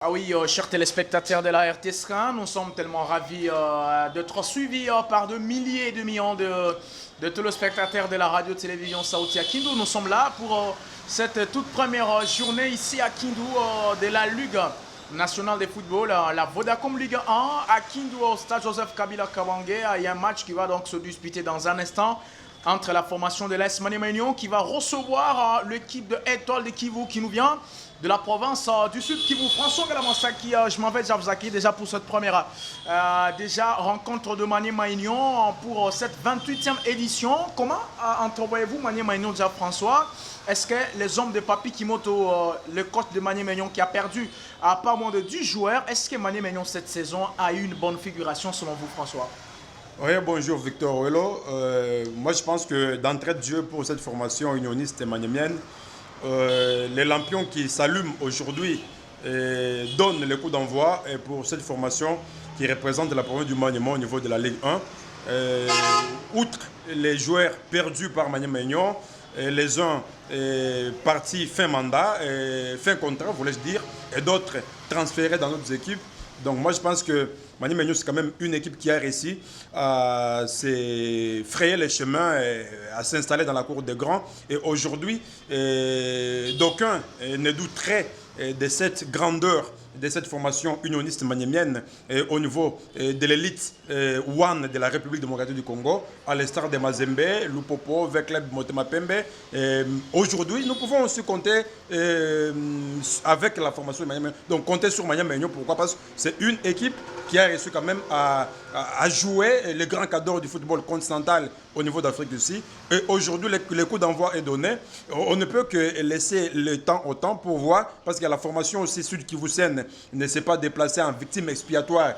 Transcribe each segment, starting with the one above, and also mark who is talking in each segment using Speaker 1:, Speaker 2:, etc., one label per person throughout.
Speaker 1: Ah oui, chers téléspectateurs de la RTS1, nous sommes tellement ravis d'être suivis par de milliers et de millions de téléspectateurs de la radio-télévision Saouti à Kindu. Nous sommes là pour cette toute première journée ici à Kindu de la Ligue nationale de football, la Vodacom Ligue 1 à Kindu au stade Joseph Kabila Kawangé. Il y a un match qui va donc se disputer dans un instant entre la formation de l'AS Maniema Union qui va recevoir l'équipe de Étoile de Kivu qui nous vient de la province du Sud Kivu. François Galamansaki, je m'en vais déjà vous accueillir déjà pour cette première rencontre de Maniema Union pour cette 28e édition. Comment entrevoyez-vous Maniema Union déjà, François? Est-ce que les hommes de Papi Kimoto, le coach de Maniema Union qui a perdu à pas moins de 10 joueurs, est-ce que Maniema Union cette saison a eu une bonne figuration selon vous, François?
Speaker 2: Oui, bonjour Victor Ouello. Moi je pense que d'entrée de jeu pour cette formation unioniste maniemienne, les lampions qui s'allument aujourd'hui donnent le coup d'envoi pour cette formation qui représente la province du Maniema au niveau de la Ligue 1. Outre les joueurs perdus par Maniema Union, les uns partis fin mandat, fin contrat, voulais-je dire, et d'autres transférés dans d'autres équipes. Donc moi je pense que Maniema Union c'est quand même une équipe qui a réussi à se frayer les chemins et à s'installer dans la cour des grands. Et aujourd'hui, d'aucuns ne douteraient de cette grandeur de cette formation unioniste maniemienne au niveau de l'élite One de la République démocratique du Congo, à l'instar de Mazembe, Lupopo, Vecleb, Motema Pembe. Aujourd'hui, nous pouvons aussi compter avec la formation de Maniema. Donc compter sur Maniema Union, pourquoi? Parce que c'est une équipe qui a réussi quand même à jouer les grands cadors du football continental au niveau d'Afrique du Sud. Et aujourd'hui, le coup d'envoi est donné. On ne peut que laisser le temps au temps pour voir, parce que la formation aussi sud-kivusienne ne s'est pas déplacée en victime expiatoire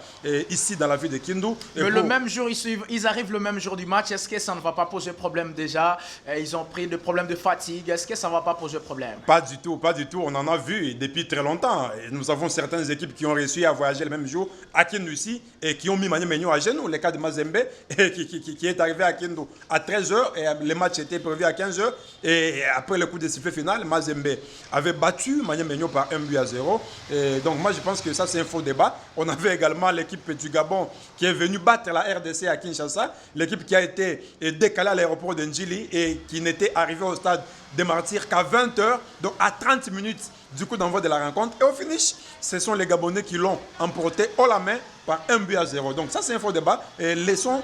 Speaker 2: ici dans la ville de Kindu.
Speaker 1: Mais le même jour, ils arrivent le même jour du match. Est-ce que ça ne va pas poser problème déjà? Ils ont pris des problèmes de fatigue. Est-ce que ça ne va pas poser problème?
Speaker 2: Pas du tout, pas du tout. On en a vu depuis très longtemps. Et nous avons certaines équipes qui ont réussi à voyager le même jour à Kindu ici et qui ont mis Maniema Union à genoux. Le cas de Mazembe qui est arrivé à Kindu à 13h et le match était prévu à 15h. Et après le coup de sifflet final, Mazembe avait battu Maniema Union par 1-0. Et donc moi je pense que ça c'est un faux débat. On avait également l'équipe du Gabon qui est venue battre la RDC à Kinshasa. L'équipe qui a été décalée à l'aéroport de Njili et qui n'était arrivée au stade des Martyrs qu'à 20h, donc à 30 minutes du coup d'envoi de la rencontre. Et au finish, ce sont les Gabonais qui l'ont emporté haut la main par 1-0. Donc ça c'est un faux débat. Et laissons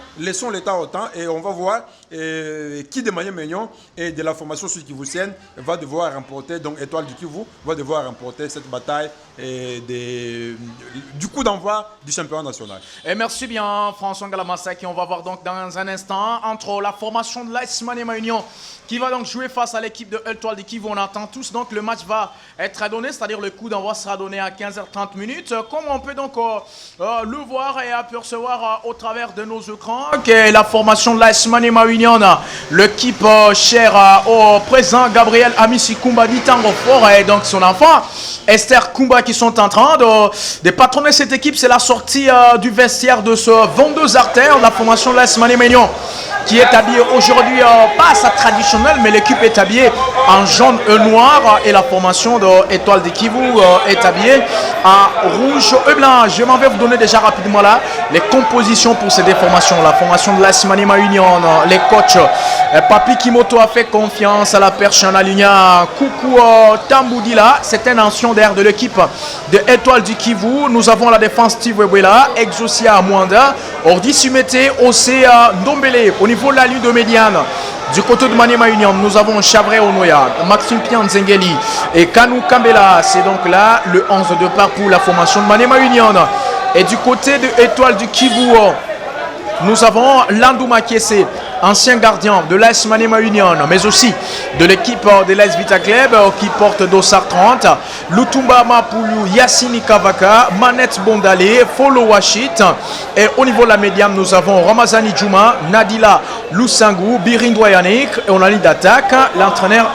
Speaker 2: l'état au temps et on va voir qui de Maniema Union et de la formation sud-kivusienne va devoir remporter, donc Étoile du Kivu va devoir remporter cette bataille du coup d'envoi du championnat national.
Speaker 1: Et merci bien François Galamansaki. On va voir donc dans un instant entre la formation de l'AS Maniema Union qui va donc jouer face à l'équipe de Étoile du Kivu. On attend tous donc le match va être donné, c'est-à-dire le coup d'envoi sera donné à 15h30 minutes. Comme on peut donc le voir et apercevoir au travers de nos écrans que la formation de l'AS Maniema Union, l'équipe chère au président Gabriel Amisi Kumba Ditango Fort et donc son enfant Esther Kumba qui sont en train de patronner cette équipe. C'est la sortie du vestiaire de ce 22 artères, la formation de l'AS Maniema Union qui est habillée aujourd'hui, pas à sa traditionnelle, mais l'équipe est habillée en jaune et noir et la formation de Étoile de Kivu est habillée en rouge et blanc. Je m'en vais vous donner déjà rapidement là les compositions pour ces deux formations. La formation de l'AS Maniema Union, les coachs Papi Kimoto a fait confiance à la perche en alignant Koukou Tamboudila, c'est un ancien d'air de l'équipe de Étoile du Kivu. Nous avons la défense Steve Webwela, Exosia Mwanda, Ordi Sumete, Osea Ndombele. Au niveau de la ligne de médiane, du côté de Maniema Union, nous avons Chabré Onoya, Maxime Pianzengeli et Kanou Kambela. C'est donc là le 11 de départ pour la formation de Maniema Union. Et du côté de Étoile du Kivu, nous avons Landou Makese, ancien gardien de l'AS Maniema Union, mais aussi de l'équipe de l'AS Vita Club qui porte Dossard 30, Lutumba Mapoulou, Yassini Kavaka, Manette Bondale, Folo Washit. Et au niveau de la médiane, nous avons Ramazani Djouma, Nadila Lusangou, Birindwa Yannick et on a ligne d'attaque. L'entraîneur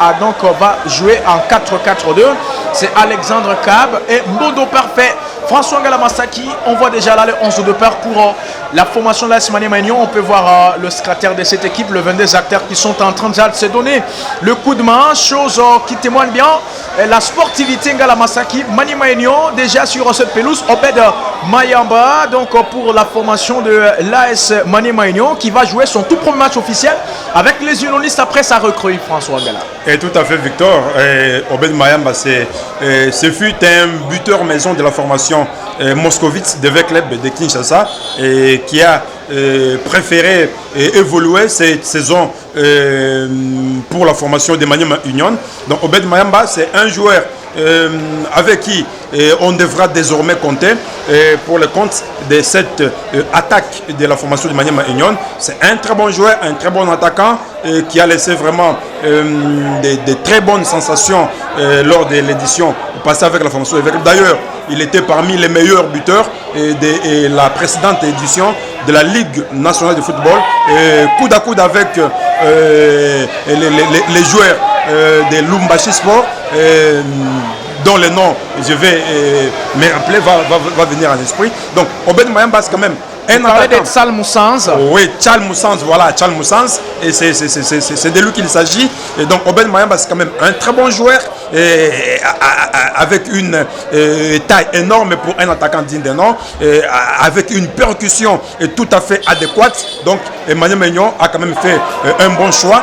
Speaker 1: va jouer en 4-4-2. C'est Alexandre Cab et Modo Parfait François Ngala-Mastaki, on voit déjà là le 11 de départ pour la formation de l'AS Maniema Union. On peut voir le secrétaire de cette équipe, le 22 acteurs qui sont en train de se donner le coup de main, chose qui témoigne bien la sportivité Ngala-Mastaki. Maniema Union déjà sur cette pelouse, Obed Mayamba, donc pour la formation de l'AS Maniema Union qui va jouer son tout premier match officiel avec les unionistes après sa recrue, François Ngala.
Speaker 2: Et tout à fait, Victor. Obed Mayamba, ce fut un buteur maison de la formation Moscovitz de Club de Kinshasa et qui a préféré évoluer cette saison pour la formation de Maniema Union. Donc Obed Mayamba, c'est un joueur avec qui on devra désormais compter pour le compte de cette attaque de la formation de Maniema Union. C'est un très bon joueur, un très bon attaquant qui a laissé vraiment de très bonnes sensations lors de l'édition passée avec la formation de Club. D'ailleurs, il était parmi les meilleurs buteurs de la précédente édition de la Ligue nationale de football, coude à coude avec les joueurs de Lumbashi Sport, dont le nom, je vais me rappeler, va venir en esprit. Donc, Obed Mayamba, c'est quand même un attaquant.
Speaker 1: De Tchal Moussans.
Speaker 2: Oui, Tchal Moussans, voilà, Tchal Moussans. Et c'est de lui qu'il s'agit. Et donc, Obed Mayamba, c'est quand même un très bon joueur, avec une taille énorme pour un attaquant digne de nom, avec une percussion tout à fait adéquate. Donc, Maniema Union a quand même fait un bon choix.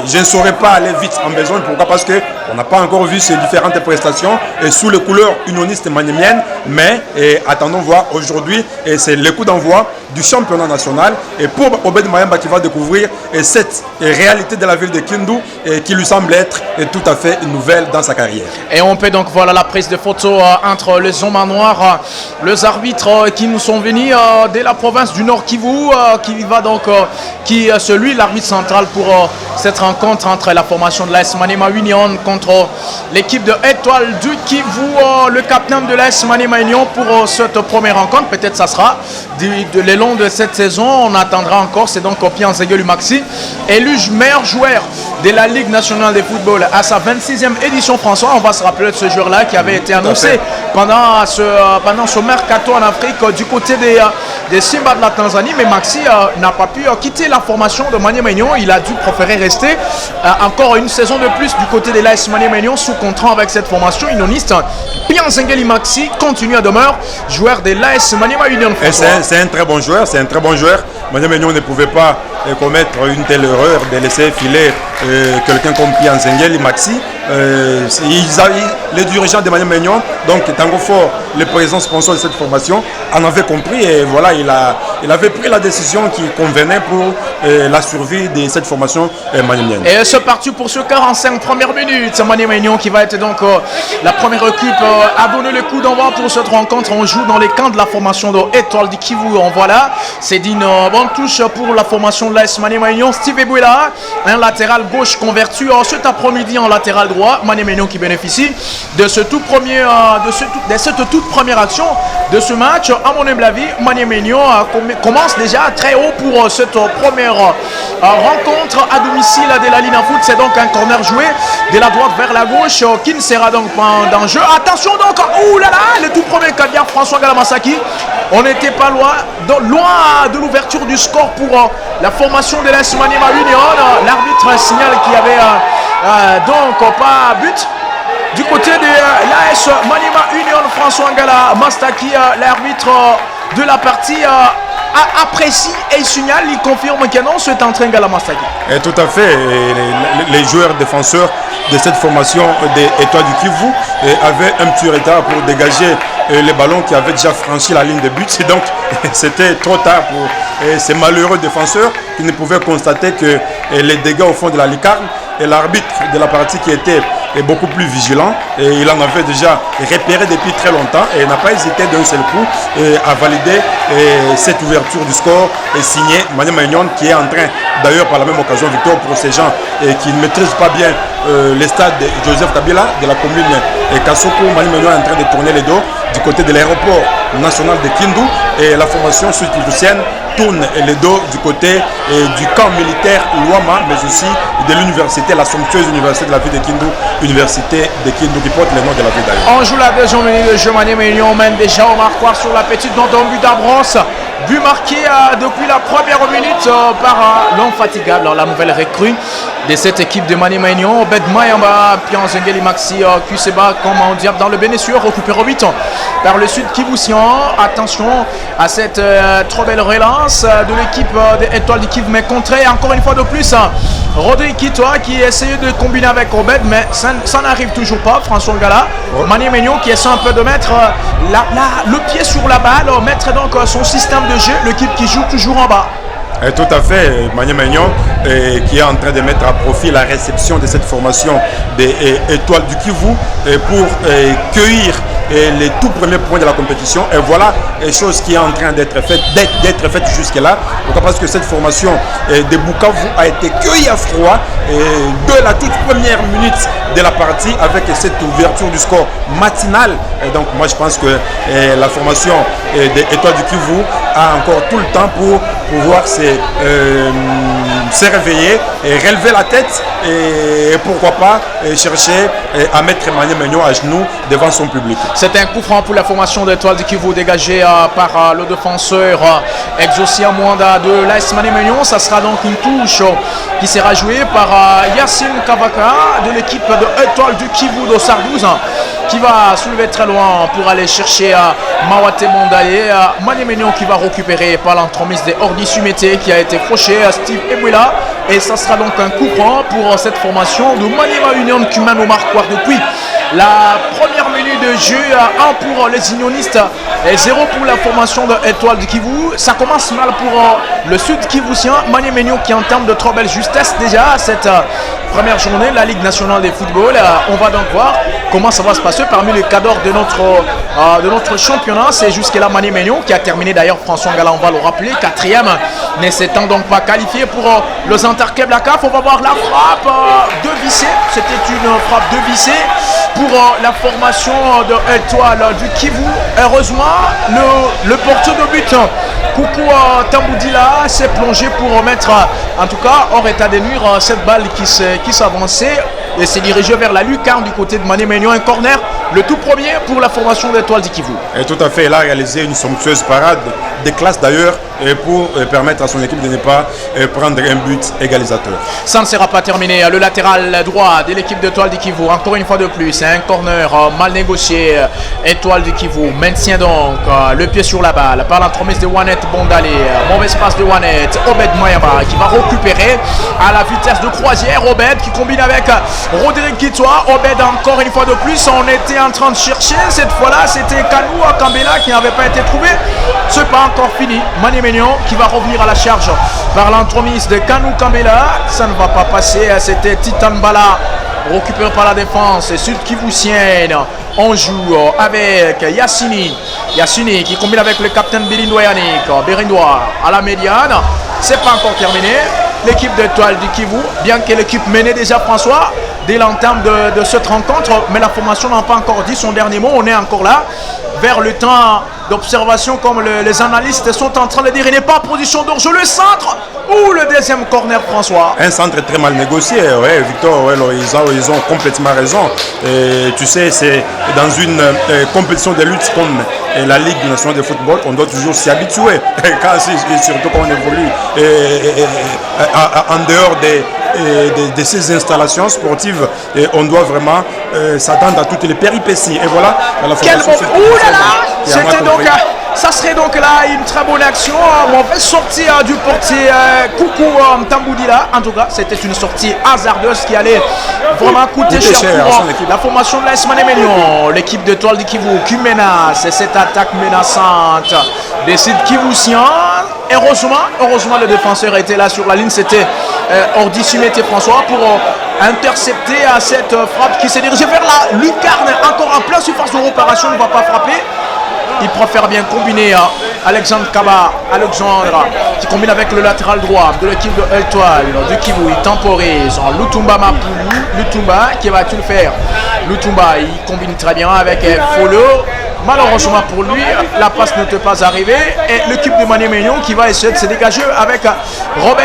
Speaker 2: Je ne saurais pas aller vite en besoin. Pourquoi? Parce qu'on n'a pas encore vu ces différentes prestations sous les couleurs unionistes maniemiennes. Mais attendons voir aujourd'hui. Et c'est le coup d'envoi du championnat national. Et pour Obed Mayamba qui va découvrir cette réalité de la ville de Kindu qui lui semble être tout à fait nouvelle dans sa carrière.
Speaker 1: Et on peut donc voir la prise de photos entre les hommes en noir, les arbitres qui nous sont venus de la province du Nord Kivu, qui va donc, qui celui l'arbitre central pour cette rencontre entre la formation de l'AS Maniema Union contre l'équipe de Étoile du Kivu, le capitaine de l'AS Maniema Union pour cette première rencontre. Peut-être ça sera le long de cette saison, on attendra encore. C'est donc Opian Zegelu Maxi, élu meilleur joueur de la Ligue nationale de football à sa 26e édition. François, on va se rappeler de ce joueur-là qui avait été annoncé pendant ce mercato en Afrique du côté des Simba de la Tanzanie, mais Maxi n'a pas pu quitter la formation de Maniema Union. Il a dû préférer rester encore une saison de plus du côté de l'AS Maniema Union sous contrat avec cette formation unioniste. Opian Zegelu Maxi continue à demeurer joueur de l'AS Maniema Union.
Speaker 2: C'est un très bon joueur, c'est un très bon joueur. Maniema Union ne pouvait pas commettre une telle erreur de laisser filer quelqu'un comme Opian Zegelu Maxi. Les dirigeants de Maniema Union, donc Tango Fort, le président sponsor de cette formation, en avait compris et voilà, il avait pris la décision qui convenait pour la survie de cette formation maniemienne.
Speaker 1: Et c'est parti pour ce 45 premières minutes. Maniema Union qui va être donc la première équipe à donner le coup d'envoi pour cette rencontre. On joue dans les camps de la formation de Étoile du Kivu. On voit là, c'est d'une bonne touche pour la formation de l'AS Maniema Union. Steve Ebouela, un latéral gauche converti cet après-midi en latéral droit. Maniema Union qui bénéficie de cette toute première action de ce match. À mon humble avis, Maniema Union commence déjà très haut pour cette première rencontre à domicile de la ligne en foot. C'est donc un corner joué de la droite vers la gauche qui ne sera donc pas dans le jeu. Attention donc, le tout premier caviar François Ngala-Mastaki. On n'était pas loin de l'ouverture du score pour la formation de l'AS Maniema Union. L'arbitre signale qu'il y avait donc pas but. Du côté de l'AS Maniema Union, François Ngala-Mastaki, l'arbitre de la partie, apprécie et il signale, il confirme que non, c'est en train Ngala-Mastaki.
Speaker 2: Et tout à fait, les joueurs défenseurs de cette formation des Étoiles du Kivu avaient un petit retard pour dégager les ballons qui avaient déjà franchi la ligne de but. Et donc, c'était trop tard pour ces malheureux défenseurs qui ne pouvaient constater que les dégâts au fond de la lucarne. Et l'arbitre de la partie qui était beaucoup plus vigilant, et il en avait déjà repéré depuis très longtemps et n'a pas hésité d'un seul coup à valider cette ouverture du score et signer Maniema Union qui est en train, d'ailleurs par la même occasion, Victor, pour ces gens qui ne maîtrisent pas bien les stades de Joseph Kabila de la commune Kasoko, Maniema Union est en train de tourner les dos du côté de l'aéroport national de Kindu et la formation sud-kivusienne tourne le dos du côté du camp militaire Luama, mais aussi de l'université, la somptueuse université de la ville de Kindu, université de Kindu qui porte le nom de la ville d'ailleurs.
Speaker 1: On joue la deuxième minute de jeu, Maniema on mène déjà au marquoir sur la petite dans un but d'Abrance. But marqué depuis la première minute par l'infatigable, la nouvelle recrue de cette équipe de Maniema Union. Obed Mayamba, Pian Zengeli Maxi Kuseba, comme on diable dans le Bénécieux, récupère au 8 par le sud Kivusian. Attention à cette trop belle relance de l'équipe des Étoiles du Kivu, mais contrée encore une fois de plus. Rodrigue Kitoa qui essayait de combiner avec Obed, mais ça n'arrive toujours pas. François Ngala, Maniema Union qui essaie un peu de mettre le pied sur la balle, mettre donc son système de jeu, l'équipe qui joue toujours en bas.
Speaker 2: Tout à fait, Maniema Union qui est en train de mettre à profit la réception de cette formation des Étoiles du Kivu pour cueillir les tout premiers points de la compétition. Et voilà chose qui est en train d'être faite jusque-là. Pourquoi? Parce que cette formation de Bukavu a été cueillie à froid de la toute première minute de la partie avec cette ouverture du score matinal. Et donc moi je pense que la formation des Étoiles du Kivu a encore tout le temps pour pouvoir se réveiller et relever la tête et pourquoi pas chercher à mettre Maniema Union à genoux devant son public.
Speaker 1: C'est un coup franc pour la formation d'Étoiles du Kivu dégagé par le défenseur Exaucien Mwanda de l'AS Maniema Union. Ça sera donc une touche qui sera jouée par Yacine Kavaka de l'équipe de Étoiles du Kivu de Sardouze qui va soulever très loin pour aller chercher Mawate Mondaye. Maniema Union qui va récupérer par l'entremise de Ordi Sumete qui a été fauché à Steve Ebouila. Et ça sera donc un coup franc pour cette formation de Maniema Union qui mène au marquoir depuis la première minute de jeu. 1 pour les unionistes et 0 pour la formation de Étoiles du Kivu. Ça commence mal pour le sud kivusien. Maniema Union qui en termes de trop belle justesse déjà cette première journée de la Ligue nationale de football. On va donc voir comment ça va se passer parmi les cadors de notre championnat. C'est jusque-là Maniema Union qui a terminé d'ailleurs, François Ngala, on va le rappeler, 4e, ne s'étant donc pas qualifié pour les interclubs la CAF. On va voir la frappe de Vissé. C'était une frappe de Vissé pour la formation de Étoiles du Kivu. Heureusement, le porteur de but, Koukou Tamboudila, s'est plongé pour remettre, en tout cas, hors état de nuire, cette balle qui s'avançait et s'est dirigé vers la lucarne du côté de Maniema Union. Un corner, le tout premier pour la formation d'Étoiles du Kivu.
Speaker 2: Et tout à fait, il a réalisé une somptueuse parade de classe d'ailleurs pour permettre à son équipe de ne pas prendre un but égalisateur.
Speaker 1: Ça ne sera pas terminé. Le latéral droit de l'équipe d'Étoiles du Kivu, encore une fois de plus, un corner mal négocié. Étoiles du Kivu maintient donc le pied sur la balle par l'entremise de Wanet Bondale. Mauvaise passe de Wanet. Obed Mayamba qui va récupérer à la vitesse de croisière. Obed qui combine avec Rodrigue Kitoa. Obed encore une fois de plus, on était en train de chercher. Cette fois-là, c'était Kanou Kambela qui n'avait pas été trouvé. C'est pas encore fini. Maniema Union qui va revenir à la charge par l'entremise de Kanou Kambela. Ça ne va pas passer. C'était Titan Bala récupéré par la défense sud kivusienne. On joue avec Yassini qui combine avec le capitaine Birindoa Yannick. Birindoa à la médiane. C'est pas encore terminé. L'équipe d'Étoiles du Kivu, bien que l'équipe menait déjà François dès l'entame de cette rencontre, mais la formation n'a pas encore dit son dernier mot. On est encore là vers le temps d'observation, comme les analystes sont en train de dire. Il n'est pas en position d'orge. Le centre ou le deuxième corner, François?
Speaker 2: Un centre très mal négocié, ouais, Victor, ouais, ils ont complètement raison. Et, tu sais, c'est dans une compétition de lutte comme la Ligue nationale de football, on doit toujours s'y habituer. Surtout quand on évolue en dehors de ces installations sportives, et on doit vraiment s'attendre à toutes les péripéties. Et voilà, la formation.
Speaker 1: C'était donc, ça serait donc là une très bonne action. Mauvaise sortie du portier Koukou Tamboudila. En tout cas, c'était une sortie hasardeuse qui allait vraiment coûter cher pour la formation de l'AS Maniema Union. L'équipe d'Étoiles du Kivu qui menace cette attaque menaçante des sites kivusiens. Heureusement, le défenseur était là sur la ligne. C'était Ordi Sumete François pour intercepter cette frappe qui s'est dirigée vers la lucarne. Encore en plein surface de réparation, ne va pas frapper. Il préfère bien combiner Alexandre qui combine avec le latéral droit de l'équipe de Étoiles du Kivu. Il temporise en Lutumba Mapulu. Lutumba, qui va-t-il faire? Lutumba, il combine très bien avec Folo. Malheureusement pour lui, la passe ne peut pas arriver. Et l'équipe de Maniamagnon qui va essayer de se dégager avec Obed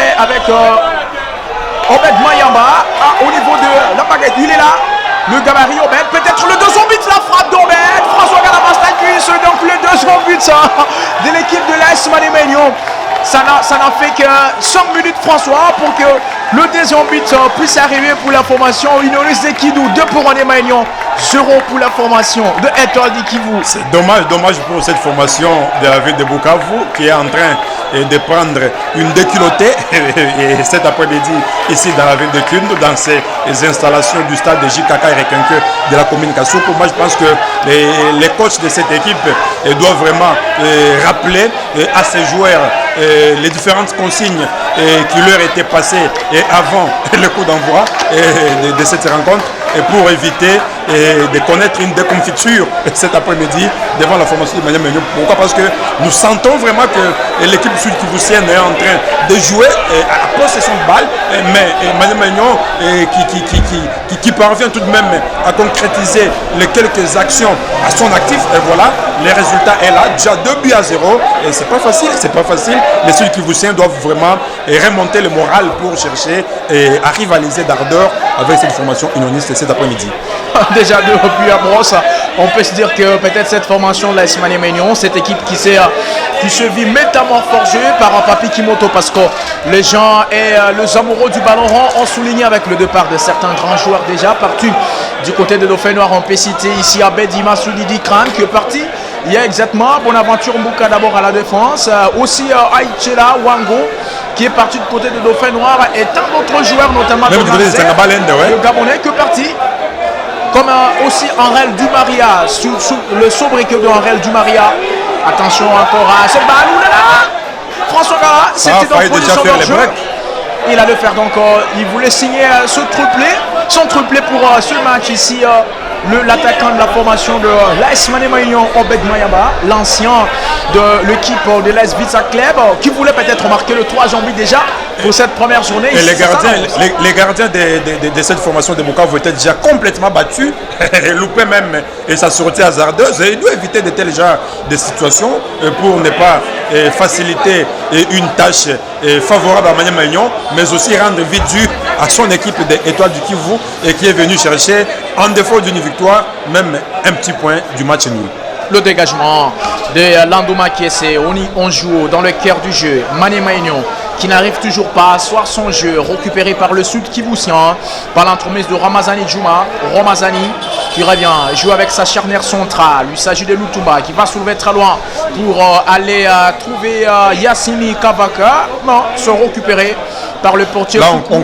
Speaker 1: Mayamba au niveau de la baguette. Il est là. Le gabarit Obed, peut-être le deuxième but, la frappe d'Obed. François Galamastakis, donc le deuxième but de l'équipe de l'AS Maniamagnon. Ça n'a fait que 5 minutes, François, pour que le deuxième but puisse arriver pour la formation unioniste de Kidou. 2 pour Maniamagnon, 0 pour la formation de Étoile du Kivu.
Speaker 2: C'est dommage pour cette formation de la ville de Bukavu qui est en train de prendre une déculottée et cet après-midi ici dans la ville de Kindu, dans ces installations du stade de JKK et Rekenke de la commune Kasuku. Moi je pense que les coachs de cette équipe doivent vraiment rappeler à ces joueurs les différentes consignes qui leur étaient passées avant le coup d'envoi de cette rencontre et pour éviter de connaître une déconfiture cet après-midi devant la formation de Maniamagnon. Pourquoi? Parce que nous sentons vraiment que l'équipe sud-kivusienne est en train de jouer à possession de balle, mais Maniamagnon qui parvient tout de même à concrétiser les quelques actions à son actif. Et voilà, les résultats est là, déjà 2-0. Et c'est pas facile. Les sud-kivusiens doivent vraiment remonter le moral pour chercher à rivaliser d'ardeur avec cette formation unioniste cet après-midi.
Speaker 1: Déjà 2 buts à brosse. On peut se dire que peut-être cette formation de l'AS Maniamagnon, cette équipe qui se vit métamorphosée par un Papi Kimoto, parce que les gens et les amoureux du ballon rond ont souligné avec le départ de certains grands joueurs déjà partis du côté de Dauphin Noir. On peut citer ici Abedima Soudidi Kran qui est parti. Il y a exactement Bonaventure Mbouka d'abord à la défense, aussi Aïchela Wango qui est parti du côté de Dauphin Noir et tant d'autres joueurs, notamment le Gabonais qui est parti. Comme aussi Henrel Dumaria, sous le sobriquet de Henrel Dumaria. Attention encore à cette balle. François Gala, c'était dans la position de jeu. Il allait faire donc, il voulait signer son triplé pour ce match ici. L'attaquant de la formation de l'AS Maniamagnon, Obed Mayamba, l'ancien de l'équipe de l'AS Vita Club, qui voulait peut-être marquer le 3e but déjà pour cette première journée.
Speaker 2: Et les gardiens de cette formation de Bukavu étaient déjà complètement battus, loupaient même et sa sortie hasardeuse. Et il doit éviter de tels genres de situations pour ne pas faciliter une tâche favorable à Maniamagnon, mais aussi rendre vite dû à son équipe d'Étoile du Kivu et qui est venue chercher, en défaut d'une victoire, même un petit point du match nul.
Speaker 1: Le dégagement de Landouma Kiese, on joue dans le cœur du jeu. Maniamagnon qui n'arrive toujours pas à asseoir son jeu, récupéré par le sud kivusien, par l'entremise de Ramazani Djouma. Ramazani qui revient, joue avec sa charnière centrale. Il s'agit de Lutumba qui va soulever très loin pour aller trouver Yassini Kavaka. Non, se récupérer par le portier.
Speaker 2: Là, on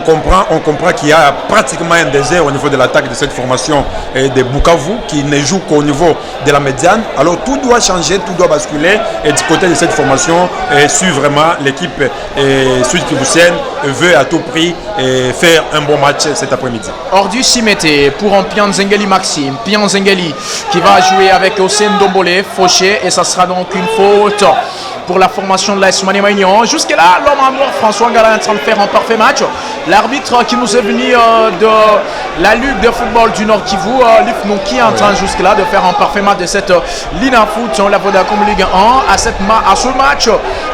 Speaker 2: comprend qu'il y a pratiquement un désert au niveau de l'attaque de cette formation de Bukavu qui ne joue qu'au niveau de la médiane. Alors tout doit changer, tout doit basculer. Et du côté de cette formation, suit vraiment l'équipe sud-kivusienne veut à tout prix faire un bon match cet après-midi.
Speaker 1: Ordu Simete pour un Pianzengeli Maxime. Pianzengeli qui va jouer avec Hossein Dombole, fauché, et ça sera donc une faute pour la formation de l'AS Maniamagnon. Jusque-là, l'homme à mort, François Gala, est en train de faire un parfait match. L'arbitre qui nous est venu de la Ligue de football du Nord Kivu, Lifnouki, est en train jusque-là de faire un parfait match de cette Lina Foot, on la Vodacom Ligue 1, à ce match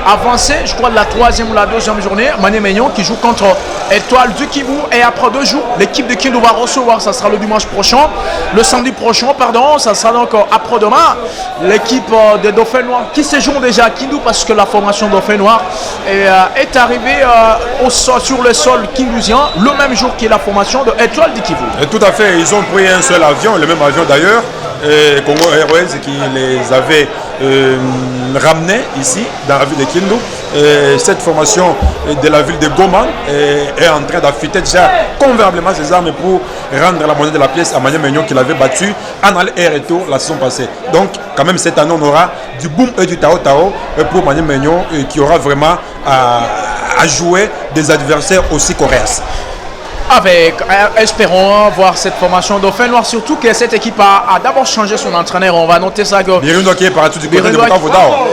Speaker 1: avancé, je crois de la 3e ou la 2e journée. Maniamagnon qui joue contre Étoile du Kivu, et après 2 jours, l'équipe de Kindu va recevoir, ça sera le dimanche prochain, le samedi prochain, pardon, ça sera donc après-demain, l'équipe de Dauphin Noir qui séjourne déjà à Kindu, parce que la formation Dauphin Noir est arrivée sur le sol kindusien le même jour que la formation de Étoile du Kivu.
Speaker 2: Et tout à fait, ils ont pris un seul avion, le même avion d'ailleurs, Congo Airways, qui les avait ramenés ici dans la ville de Kindu. Cette formation de la ville de Goma est en train d'affûter déjà convenablement ses armes pour rendre la monnaie de la pièce à Maniamagnon qui l'avait battu en aller et retour la saison passée. Donc quand même cette année on aura du boom et du tao pour Maniamagnon qui aura vraiment à jouer des adversaires aussi coriaces.
Speaker 1: Espérons voir cette formation Dauphin Noir, surtout que cette équipe a d'abord changé son entraîneur. On va noter ça.
Speaker 2: Birundo qui est parti du côté de Bukavu,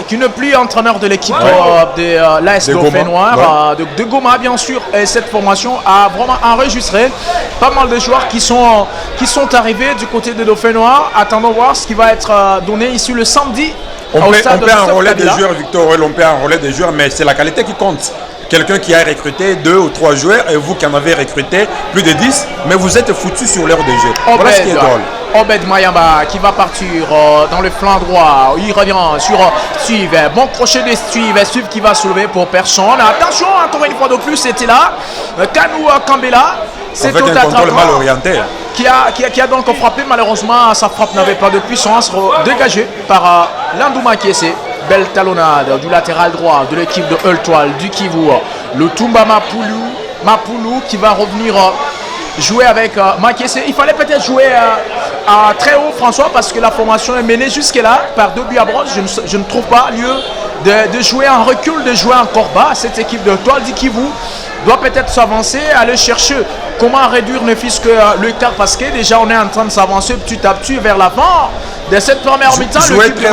Speaker 1: qui n'est plus entraîneur de l'équipe de l'AS Dauphin Noir, de Goma bien sûr. cette formation a vraiment enregistré pas mal de joueurs qui sont arrivés du côté de Dauphin Noir. Attendons voir ce qui va être donné ici le samedi.
Speaker 2: On peut enrôler des joueurs, Victor, on peut enrôler des joueurs, mais c'est la qualité qui compte. Quelqu'un qui a recruté 2 ou 3 joueurs et vous qui en avez recruté plus de 10, mais vous êtes foutu sur l'heure de jeu. Voilà ce qui est drôle.
Speaker 1: Obed Mayamba qui va partir dans le flanc droit. Il revient sur Steve. Bon crochet de Steve. Steve qui va soulever pour personne. Attention, encore une fois de plus, c'était là. Kanou Kambela.
Speaker 2: C'est un contrôle mal orienté.
Speaker 1: Qui a donc frappé. Malheureusement, sa frappe n'avait pas de puissance. Dégagée par Landouma Kiese. Belle talonnade du latéral droit de l'équipe de Eultoile du Kivu. Le Tumba Mapoulou qui va revenir jouer avec Makese. Il fallait peut-être jouer à très haut, François, parce que la formation est menée jusque-là par 2 buts à bronze. Je ne trouve pas lieu de jouer en recul, de jouer encore bas. Cette équipe de Eultoile du Kivu doit peut-être s'avancer, aller chercher comment réduire ne fût-ce que le quart, parce que déjà on est en train de s'avancer petit à petit vers la fin de cette première mi-temps.
Speaker 2: Jouer très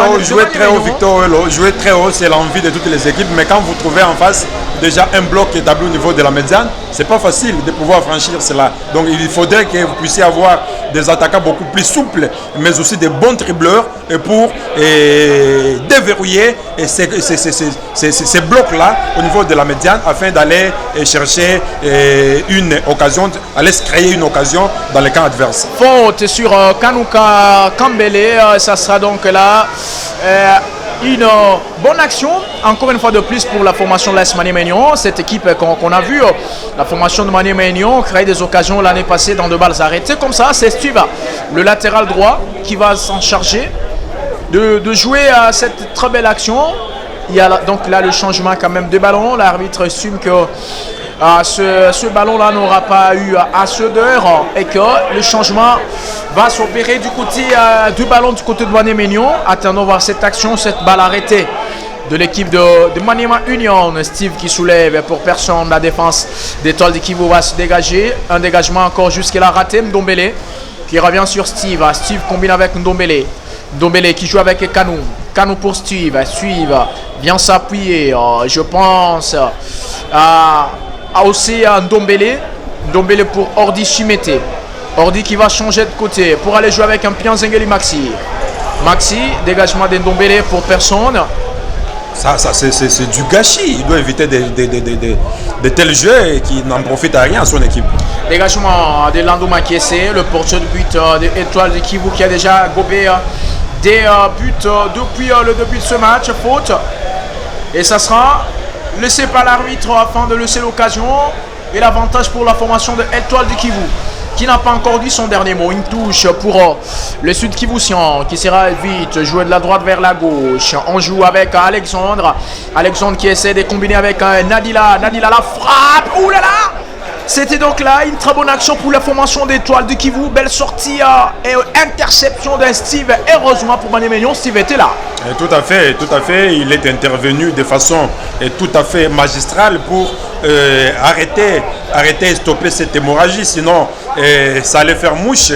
Speaker 2: haut, Victor Huelo, jouer très haut, c'est l'envie de toutes les équipes, mais quand vous trouvez en face déjà un bloc établi au niveau de la médiane, c'est pas facile de pouvoir franchir cela. Donc il faudrait que vous puissiez avoir des attaquants beaucoup plus souples, mais aussi des bons dribbleurs pour déverrouiller ces blocs-là au niveau de la médiane afin d'aller chercher une occasion, aller se créer une occasion dans les camps adverses.
Speaker 1: Faute sur Kanouka Kambele, ça sera donc là une bonne action, encore une fois de plus pour la formation de l'AS Maniema-Union. Cette équipe qu'on a vu, la formation de Maniema-Union, créer des occasions l'année passée dans 2 balles arrêtées. Comme ça, c'est Steve, le latéral droit, qui va s'en charger de jouer à cette très belle action. Il y a donc là le changement quand même de ballon. L'arbitre estime que ce ballon-là n'aura pas eu assez d'heures et que le changement va s'opérer du côté du ballon du côté de Maniema-Union. Attendons voir cette action, cette balle arrêtée de l'équipe de Maniema-Union. Steve qui soulève pour personne. La défense d'Étoile du Kivu va se dégager. Un dégagement encore jusqu'à raté. Ndombele qui revient sur Steve. Steve combine avec Ndombele. Ndombele qui joue avec Kanou. Kanou pour Steve. Steve vient s'appuyer. Je pense aussi à Ndombele. Ndombele pour Ordi Chimete. Ordi qui va changer de côté pour aller jouer avec un Pianzengeli Maxi. Maxi, dégagement d'Ndombele pour personne.
Speaker 2: Ça c'est du gâchis. Il doit éviter de tels jeux qui n'en profitent à rien à son équipe.
Speaker 1: Dégagement de Landouma Kiese, le porteur de but de Étoile de Kivu qui a déjà gobé des buts depuis le début de ce match. Faute. Et ça sera laissé par l'arbitre afin de laisser l'occasion et l'avantage pour la formation de Étoile du Kivu, qui n'a pas encore dit son dernier mot. Une touche pour le Sud Kivoussian qui sera vite joué de la droite vers la gauche. On joue avec Alexandre. Alexandre qui essaie de combiner avec Nadila. Nadila la frappe. Ouh là là! C'était donc là une très bonne action pour la formation d'Étoile du Kivu. Belle sortie et interception d'un Steve. Heureusement pour Maniema-Union, Steve était là.
Speaker 2: Et tout à fait. Il est intervenu de façon tout à fait magistrale pour arrêter et stopper cette hémorragie. Sinon, ça allait faire mouche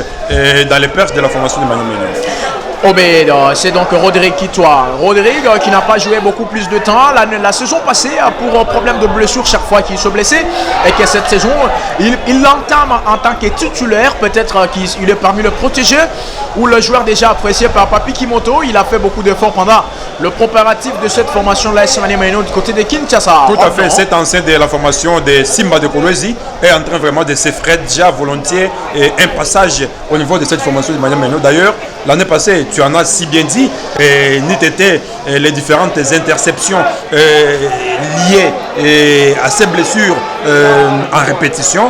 Speaker 2: dans les perches de la formation de Maniema-Union.
Speaker 1: Obed, c'est donc Rodrigue Rodrigue qui n'a pas joué beaucoup plus de temps la saison passée pour problème de blessure chaque fois qu'il se blessait, et que cette saison il l'entame en tant que titulaire. Peut-être qu'il est parmi les protégés ou le joueur déjà apprécié par Papi Kimoto. Il a fait beaucoup d'efforts pendant le préparatif de cette formation de l'AS Maniema-Union du côté de Kinshasa.
Speaker 2: Tout à fait, cet ancien de la formation de Simba de Kolwezi est en train vraiment de s'effrayer déjà volontiers et un passage au niveau de cette formation de Maniema-Union. D'ailleurs, l'année passée, tu en as si bien dit, n'eût été les différentes interceptions liées à ces blessures en répétition.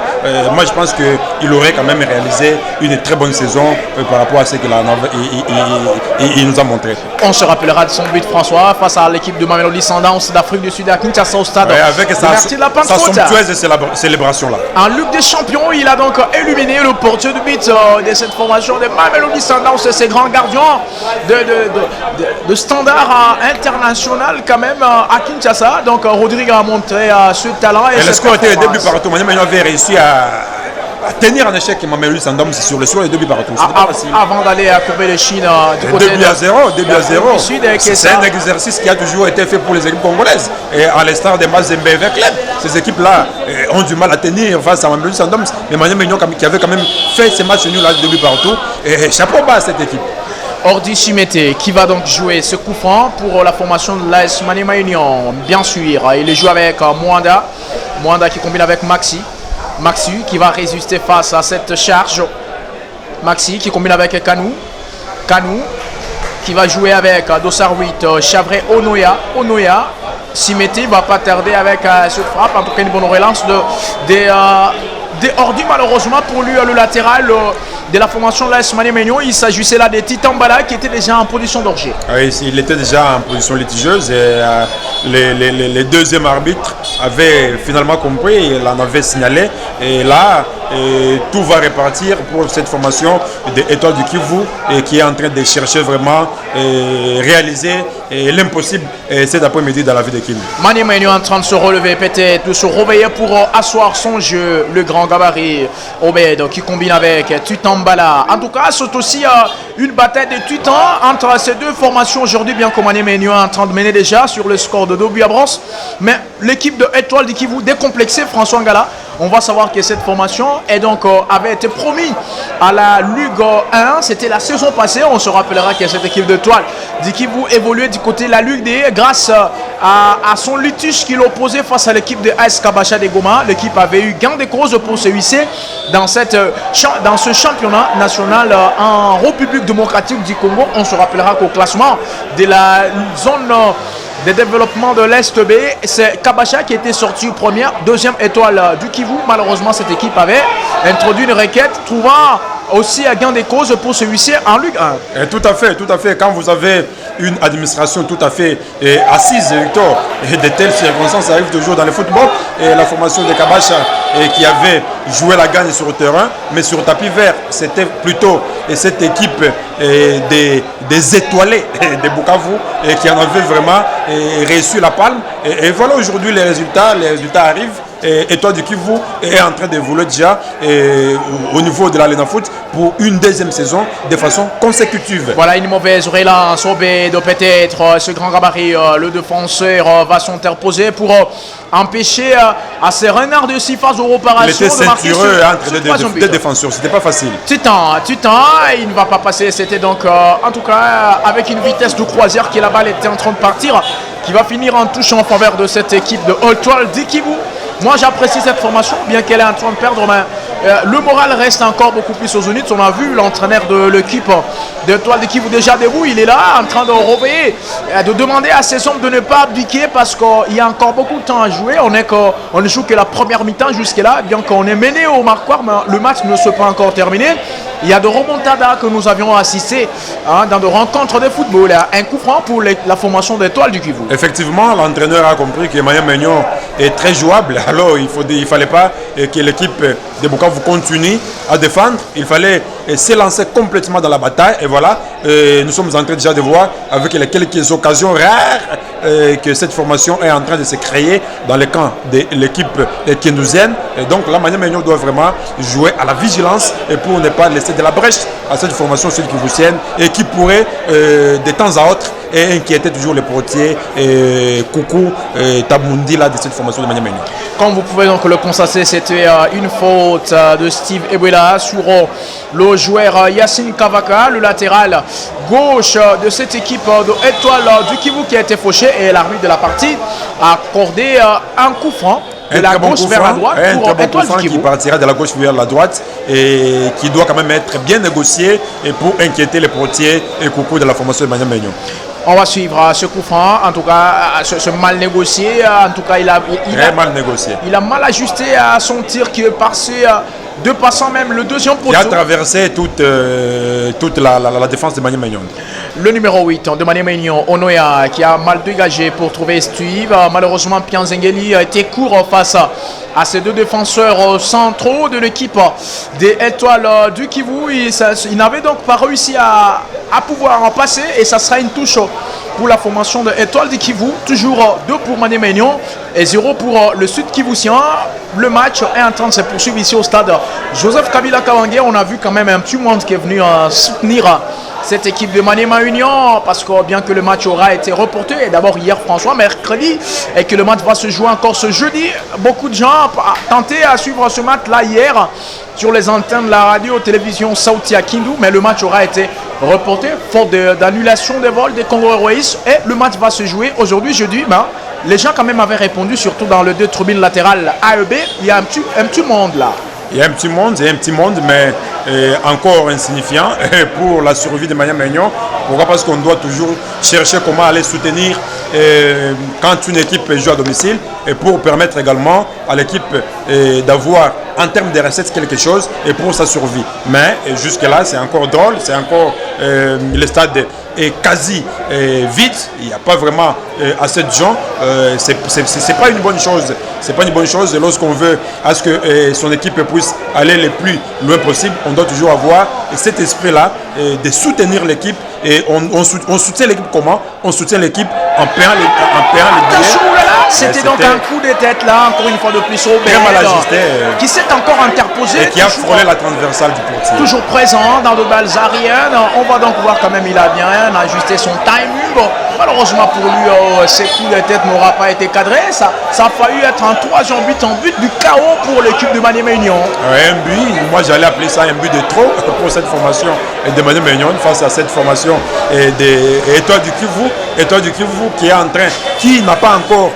Speaker 2: Moi, je pense qu'il aurait quand même réalisé une très bonne saison par rapport à ce qu'il nous a montré.
Speaker 1: On se rappellera de son but, François, face à l'équipe de Mamelodi Sundowns d'Afrique du Sud à Kinshasa au stade.
Speaker 2: Avec sa somptueuse célébration-là.
Speaker 1: En Ligue des Champions, il a donc éliminé le porteur de but de cette formation de Mamelodi Sundowns, ses grands gardiens de standard international quand même à Kinshasa. Donc Rodrigue a montré ce talent.
Speaker 2: Et le score était début partout. Maniema avait réussi tenir en échec Mamelodi Sundowns sur les 2 buts partout. C'était pas facile.
Speaker 1: Avant d'aller à courber les Chines du côté
Speaker 2: 2 buts à 0, 2 buts à 0. C'est un
Speaker 1: ça.
Speaker 2: exercice qui a toujours été fait pour les équipes congolaises. Et à l'instar des Mazembe avec Club, ces équipes-là ont du mal à tenir face à Mamelodi Sundowns. Mais Maniema Union qui avait quand même fait ces matchs nuls là 2 buts partout. Et chapeau bas à cette équipe.
Speaker 1: Ordi Chimete qui va donc jouer ce coup franc pour la formation de l'AS Maniema Union. Bien sûr, il joue avec Mwanda. Mwanda qui combine avec Maxi. Maxi qui va résister face à cette charge. Maxi qui combine avec Kanou. Kanou qui va jouer avec Dossar 8, Chavre Onoya. Onoya. Chimete va pas tarder avec cette frappe. En tout cas, une bonne relance des Ordi malheureusement pour lui le latéral de la formation de l'AS Maniema Union. Il s'agissait là de Titambala qui était déjà en position d'orgie.
Speaker 2: Oui, il était déjà en position litigieuse et les deuxièmes arbitres avaient finalement compris, il en avait signalé et là tout va repartir pour cette formation d'Étoile du Kivu et qui est en train de chercher vraiment réaliser l'impossible cet après-midi dans la ville de Kivu.
Speaker 1: Maniema Union en train de se relever, peut-être de se réveiller pour asseoir son jeu. Le grand gabarit Obed qui combine avec Tutambala. En tout cas, c'est aussi une bataille de titans entre ces deux formations aujourd'hui, bien que Maniema Union est en train de mener déjà sur le score de 2 buts à bronze. Mais l'équipe de Étoile du Kivu décomplexée, François Ngala, on va savoir que cette formation est donc, avait été promise à la Ligue 1. C'était la saison passée. On se rappellera que cette équipe d'Étoile du Kivu évoluait du côté de la Ligue D grâce à son litige qu'il opposait face à l'équipe de AS Kabacha de Goma. L'équipe avait eu gain de cause pour se hisser dans ce championnat national en République démocratique du Congo. On se rappellera qu'au classement de la zone de développement de l'Est B, c'est Kabacha qui était sorti première, deuxième Étoile du Kivu. Malheureusement, cette équipe avait introduit une requête trouvant aussi à gain de cause pour se hisser en Ligue 1.
Speaker 2: Et tout à fait, tout à fait. Quand vous avez une administration tout à fait assise, Victor, et de telles circonstances arrivent toujours dans le football. Et la formation de Kabacha qui avait joué la gagne sur le terrain, mais sur le tapis vert, c'était plutôt cette équipe des étoilés de Bukavu et qui en avait vraiment reçu la palme. Et voilà aujourd'hui les résultats arrivent. Et Étoile du Kivu est en train d'évoluer déjà au niveau de l'Arena Foot pour une deuxième saison de façon consécutive.
Speaker 1: Voilà une mauvaise relance au B de peut-être ce grand gabarit, le défenseur va s'interposer pour empêcher à ces renards de 6 phases au reparations.
Speaker 2: Il était ceintureux entre deux défenseurs, c'était pas facile.
Speaker 1: Titan, il ne va pas passer, c'était donc en tout cas avec une vitesse de croisière qui la balle était en train de partir, qui va finir en touche en faveur de cette équipe de Étoile du Kivu. Moi j'apprécie cette formation, bien qu'elle est en train de perdre, mais le moral reste encore beaucoup plus aux unités. On a vu l'entraîneur de l'équipe d'Étoile du Kivu déjà debout, il est là en train de réveiller, de demander à ses hommes de ne pas abdiquer parce qu'il y a encore beaucoup de temps à jouer. On ne joue que la première mi-temps jusque-là, bien qu'on est mené au marquoir, mais le match ne s'est pas encore terminé. Il y a de remontadas que nous avions assisté dans de rencontres de football. Un coup franc pour la formation d'Étoile du Kivu.
Speaker 2: Effectivement, l'entraîneur a compris que Maniema Union est très jouable. Alors, il ne fallait pas que l'équipe de Bukavu continue à défendre. Il fallait s'élancer complètement dans la bataille. Et voilà, nous sommes en train déjà de voir avec les quelques occasions rares que cette formation est en train de se créer dans le camp de l'équipe kendouzienne. Et donc, la Maniema Union doit vraiment jouer à la vigilance et pour ne pas laisser de la brèche à cette formation sud-kivusienne et qui pourrait de temps à autre inquiéter toujours les portiers Koukou Tabundi là, de cette formation de Maniema Union.
Speaker 1: Comme vous pouvez donc le constater, c'était une faute de Steve Ebwela sur le joueur Yacine Kavaka, le latéral gauche de cette équipe de Étoile du Kivu qui a été fauché et l'arbitre de la partie a accordé un coup franc de la gauche vers la droite pour Étoile du Kivu.
Speaker 2: Qui partira de la gauche vers la droite et qui doit quand même être bien négocié et pour inquiéter les portiers et Koukou de la formation de Maniema Union.
Speaker 1: On va suivre ce coup franc, en tout cas, ce mal négocié. En tout cas, il a
Speaker 2: mal négocié.
Speaker 1: Il a mal ajusté à son tir qui est passé de passant même le deuxième poteau.
Speaker 2: Il a traversé toute la défense de Maniema Union.
Speaker 1: Le numéro 8 de Maniema Union, Onoya, qui a mal dégagé pour trouver Steve. Malheureusement, Pianzengeli a été court face à ces deux défenseurs centraux de l'équipe des Étoiles du Kivu. Il n'avait donc pas réussi à pouvoir en passer et ça sera une touche pour la formation de Étoile du Kivu. Toujours 2 pour Maniema Union et 0 pour le Sud Kivusien. Le match est en train de se poursuivre ici au stade Joseph Kabila Kabange. On a vu quand même un petit monde qui est venu soutenir cette équipe de Maniema Union, parce que bien que le match aura été reporté, et d'abord hier François, mercredi, et que le match va se jouer encore ce jeudi, beaucoup de gens ont tenté à suivre ce match là hier sur les antennes de la radio-télévision Sauti à Kindu, mais le match aura été reporté faute d'annulation des vols des Congo Airways, et le match va se jouer aujourd'hui jeudi. Les gens quand même avaient répondu, surtout dans les 2 tribunes latérales AEB. Il y a un petit monde là.
Speaker 2: Il y a un petit monde, mais encore insignifiant pour la survie de Maniema Union. Pourquoi? Parce qu'on doit toujours chercher comment aller soutenir quand une équipe joue à domicile, et pour permettre également à l'équipe d'avoir en termes de recettes quelque chose et pour sa survie. Mais jusque-là, c'est encore drôle, c'est encore le stade est quasi vide, il n'y a pas vraiment assez de gens. C'est pas une bonne chose. C'est pas une bonne chose. Lorsqu'on veut à ce que son équipe puisse aller le plus loin possible, on doit toujours avoir cet esprit-là de soutenir l'équipe. Et on soutient l'équipe comment? On soutient l'équipe en payant les billets.
Speaker 1: C'était donc un coup de tête là, encore une fois de plus, qui s'est encore interposé.
Speaker 2: Et qui a frôlé la transversale du portier.
Speaker 1: Toujours présent dans de balles aériennes. On va donc voir quand même, il a bien ajusté son timing. Malheureusement pour lui, ces coups de tête n'aura pas été cadrés. Ça a failli être un 3e but en but du chaos pour l'équipe de Maniema Union.
Speaker 2: Un but, moi j'allais appeler ça un but de trop pour cette formation de Maniema Union face à cette formation Étoile du Kivu qui est en train, qui n'a pas encore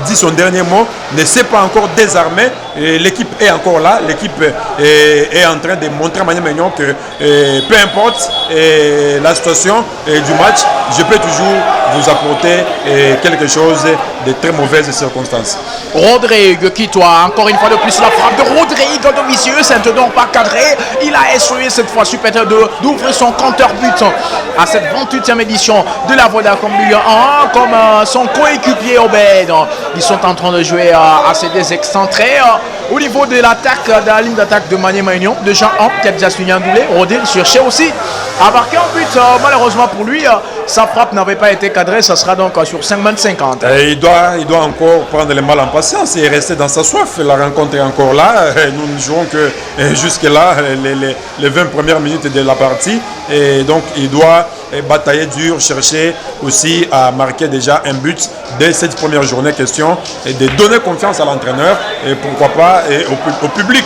Speaker 2: dit son dernier mot, ne s'est pas encore désarmé. L'équipe est encore là, l'équipe est en train de montrer à Maniema Union que peu importe la situation du match, je peux toujours vous apporter quelque chose de très mauvaises circonstances.
Speaker 1: Rodrigue qui encore une fois de plus la frappe de Rodrigue de Vicieux, c'est donc pas cadré. Il a essayé cette fois-ci peut-être d'ouvrir son compteur but à cette 28e édition de la Vodacom Ligue 1 comme son coéquipier Obed. Ils sont en train de jouer à ces deux excentrés. Au niveau de l'attaque, de la ligne d'attaque de Maniema Union, déjà qui a déjà signé un doublé. Rodrigue cherchait aussi à marquer un but. Malheureusement pour lui, sa frappe n'avait pas été cadrée. Ça sera donc sur 50-50.
Speaker 2: Il doit encore prendre les mal en patience et rester dans sa soif. La rencontre est encore là. Nous ne jouons que jusque-là, les 20 premières minutes de la partie. Et donc, il doit batailler dur, chercher aussi à marquer déjà un but dès cette première journée. Question et de donner confiance à l'entraîneur et pourquoi pas et au public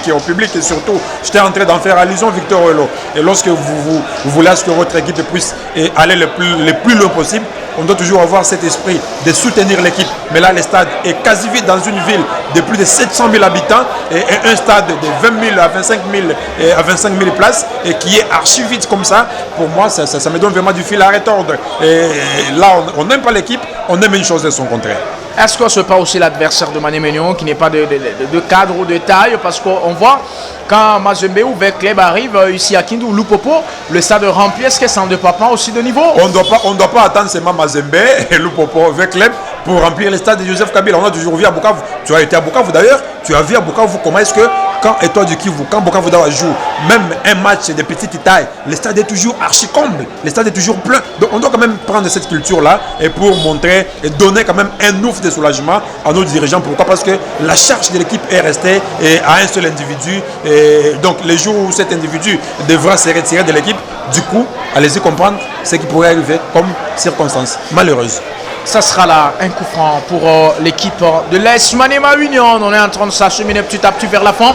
Speaker 2: et surtout, j'étais en train d'en faire allusion, Victor Huello. Et lorsque vous voulez à ce que votre équipe puisse aller le plus loin possible, on doit toujours avoir cet esprit de soutenir l'équipe. Mais là, le stade est quasi vide dans une ville de plus de 700 000 habitants et un stade de 20 000 à 25 000 places et qui est archi vide comme ça. Pour moi, ça me donne vraiment du fil à retordre. Et là, on n'aime pas l'équipe, on aime une chose de son contraire.
Speaker 1: Est-ce que ce n'est pas aussi l'adversaire de Maniema Union qui n'est pas de cadre ou de taille? Parce qu'on voit quand Mazembe ou Vecleb arrive ici à Kindu, Lupopo, le stade rempli, est-ce que ça ne pas aussi de niveau?
Speaker 2: On ne doit pas attendre seulement Mazembe et Lupopo, Vecleb pour remplir le stade de Joseph Kabila. On a toujours vu à Bukavu. Tu as été à Bukavu d'ailleurs, tu as vu à Bukavu comment est-ce que quand Étoile du Kivu, quand Bukavu joue même un match de petite taille, le stade est toujours archi comble, le stade est toujours plein. Donc on doit quand même prendre cette culture-là et pour montrer et donner quand même un ouf de soulagement à nos dirigeants. Pourquoi? Parce que la charge de l'équipe est restée à un seul individu. Et donc les jours où cet individu devra se retirer de l'équipe, du coup, allez-y comprendre ce qui pourrait arriver comme circonstance malheureuse.
Speaker 1: Ça sera là un coup franc pour l'équipe de l'AS Maniema Union. On est en train de s'acheminer petit à petit vers la fin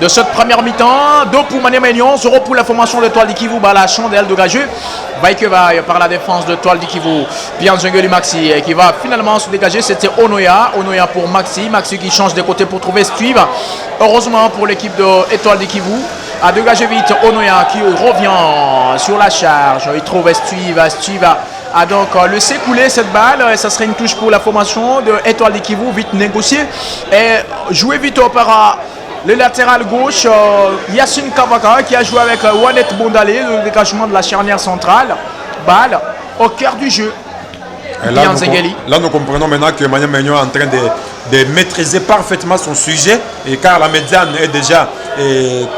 Speaker 1: de cette première mi-temps. 2 pour Maniema Union, 0 pour la formation de Étoile du Kivu. La chandelle de Gageux va par la défense de Étoile du Kivu. Bien Zengeli Maxi qui va finalement se dégager. C'était Onoya. Onoya pour Maxi. Maxi qui change de côté pour trouver Steve. Heureusement pour l'équipe de Étoile du Kivu. À dégager vite Onoya qui revient sur la charge. Il trouve Steve. Steve a donc laissé couler cette balle et ça serait une touche pour la formation de Étoile du Kivu, vite négocié et joué vite par le latéral gauche Yassine Kavaka qui a joué avec Wanet Bondale, le dégagement de la charnière centrale, balle au cœur du jeu.
Speaker 2: Là, nous comprenons maintenant que Maniema Union est en train de maîtriser parfaitement son sujet et car la médiane est déjà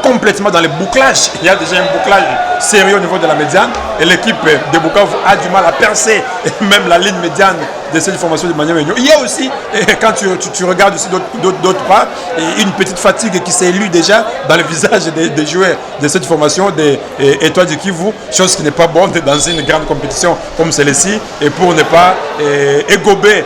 Speaker 2: complètement dans les bouclages. Il y a déjà un bouclage sérieux au niveau de la médiane et l'équipe de Bukavu a du mal à percer même la ligne médiane de cette formation de Maniema Union. Il y a aussi, quand tu regardes aussi d'autres parts, une petite fatigue qui s'est lue déjà dans le visage des joueurs de cette formation des Étoiles du Kivu, chose qui n'est pas bonne dans une grande compétition comme celle-ci. Et pour ne pas égober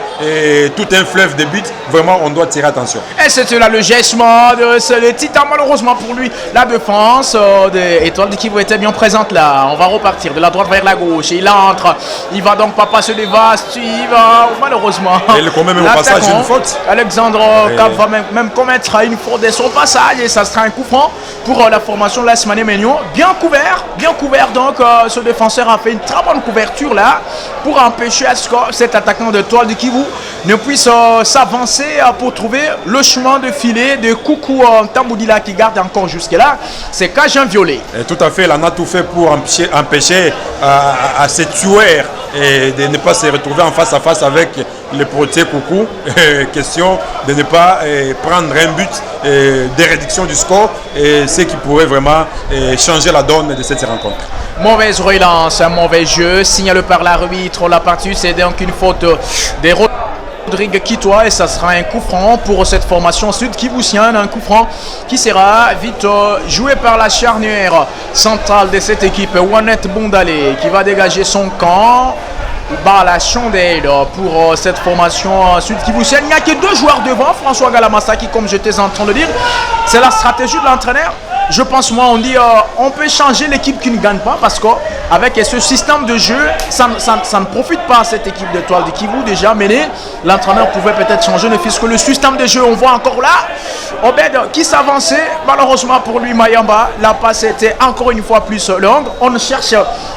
Speaker 2: tout un fleuve de buts, vraiment on doit tirer attention.
Speaker 1: Et c'était là le geste de le titan. Malheureusement pour lui, la défense des Étoiles du Kivu était bien présente là. On va repartir de la droite vers la gauche. Il entre, il va donc pas passer des vastes, il va malheureusement.
Speaker 2: Et il commet même au passage une faute.
Speaker 1: Alexandre Cap va même commettre une faute de son passage et ça sera un coup franc pour la formation de l'AS Maniema Union. Bien couvert donc ce défenseur a fait une très bonne couverture là pour empêcher à ce que cet attaquant de Étoile du Kivu ne puisse s'avancer pour trouver le chemin de filet de Coucou Tamboudila qui garde encore jusque là. C'est Cajun violet.
Speaker 2: Et tout à fait, il en a tout fait pour empêcher à ces tueurs et de ne pas se retrouver en face à face avec le portier Coucou. Question de ne pas prendre un but de réduction du score, et ce qui pourrait vraiment changer la donne de cette rencontre.
Speaker 1: Mauvaise relance, un mauvais jeu, signalé par l'arbitre. La partie, c'est donc une faute des Rodrigue Kitoa et ça sera un coup franc pour cette formation sud-kivusienne, un coup franc qui sera vite joué par la charnière centrale de cette équipe, Wanet Bondale, qui va dégager son camp. La chandelle pour cette formation sud-kivusienne. Il n'y a que deux joueurs devant, François Galamassa, qui, comme j'étais en train de dire, c'est la stratégie de l'entraîneur. Je pense, moi, on dit on peut changer l'équipe qui ne gagne pas parce qu'avec ce système de jeu, ça ne profite pas à cette équipe d'Étoile du Kivu déjà menée. L'entraîneur pouvait peut-être changer, ne fût-ce que le système de jeu, on voit encore là. Obed qui s'avançait, malheureusement pour lui, Mayamba, la passe était encore une fois plus longue. On ne cherche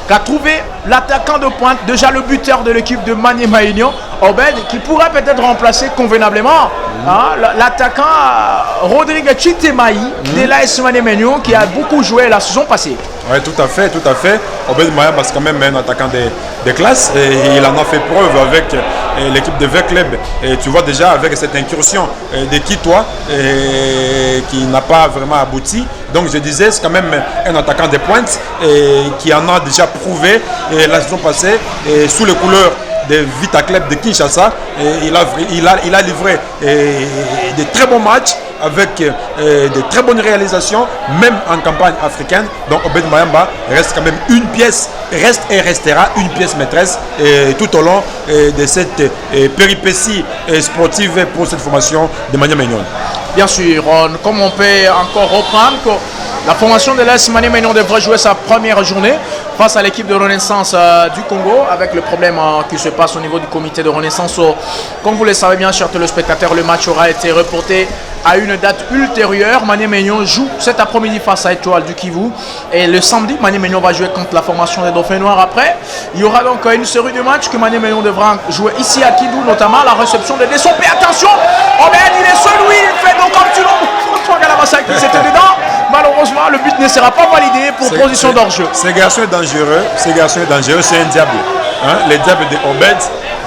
Speaker 1: qu'à trouver l'attaquant de pointe, déjà le buteur de l'équipe de Maniema Union, Obed, qui pourrait peut-être remplacer convenablement l'attaquant Rodrigue Chitemaï de l'AS Maniema Union, qui a beaucoup joué la saison passée.
Speaker 2: Oui, tout à fait. Obed Mayamba, c'est quand même un attaquant de classe et il en a fait preuve avec l'équipe de V-Club. Et tu vois déjà avec cette incursion de Kitoa qui n'a pas vraiment abouti. Donc je disais, c'est quand même un attaquant de pointe qui en a déjà prouvé la saison passée sous les couleurs de Vita Club de Kinshasa. Il a livré de très bons matchs avec de très bonnes réalisations, même en campagne africaine. Donc Obed Mayamba reste quand même une pièce, reste et restera une pièce maîtresse tout au long de cette péripétie sportive pour cette formation de Maniema Union.
Speaker 1: Bien sûr, comme on peut encore reprendre que la formation de l'AS Maniema Union devrait jouer sa première journée face à l'équipe de Renaissance du Congo, avec le problème qui se passe au niveau du comité de Renaissance. Comme vous le savez bien, chers téléspectateurs, le match aura été reporté à une date ultérieure. Maniema Union joue cet après-midi face à Étoile du Kivu. Et le samedi, Maniema Union va jouer contre la formation des Dauphins Noirs. Après, il y aura donc une série de matchs que Maniema Union devra jouer ici à Kidou, notamment la réception de Dessopé. Attention, Obed, il est celui, il fait donc comme tu l'as. François Galamassa qui c'était dedans. Malheureusement, le but ne sera pas validé pour position d'hors-jeu.
Speaker 2: Ce garçon est dangereux, c'est un diable. Les diables de Obed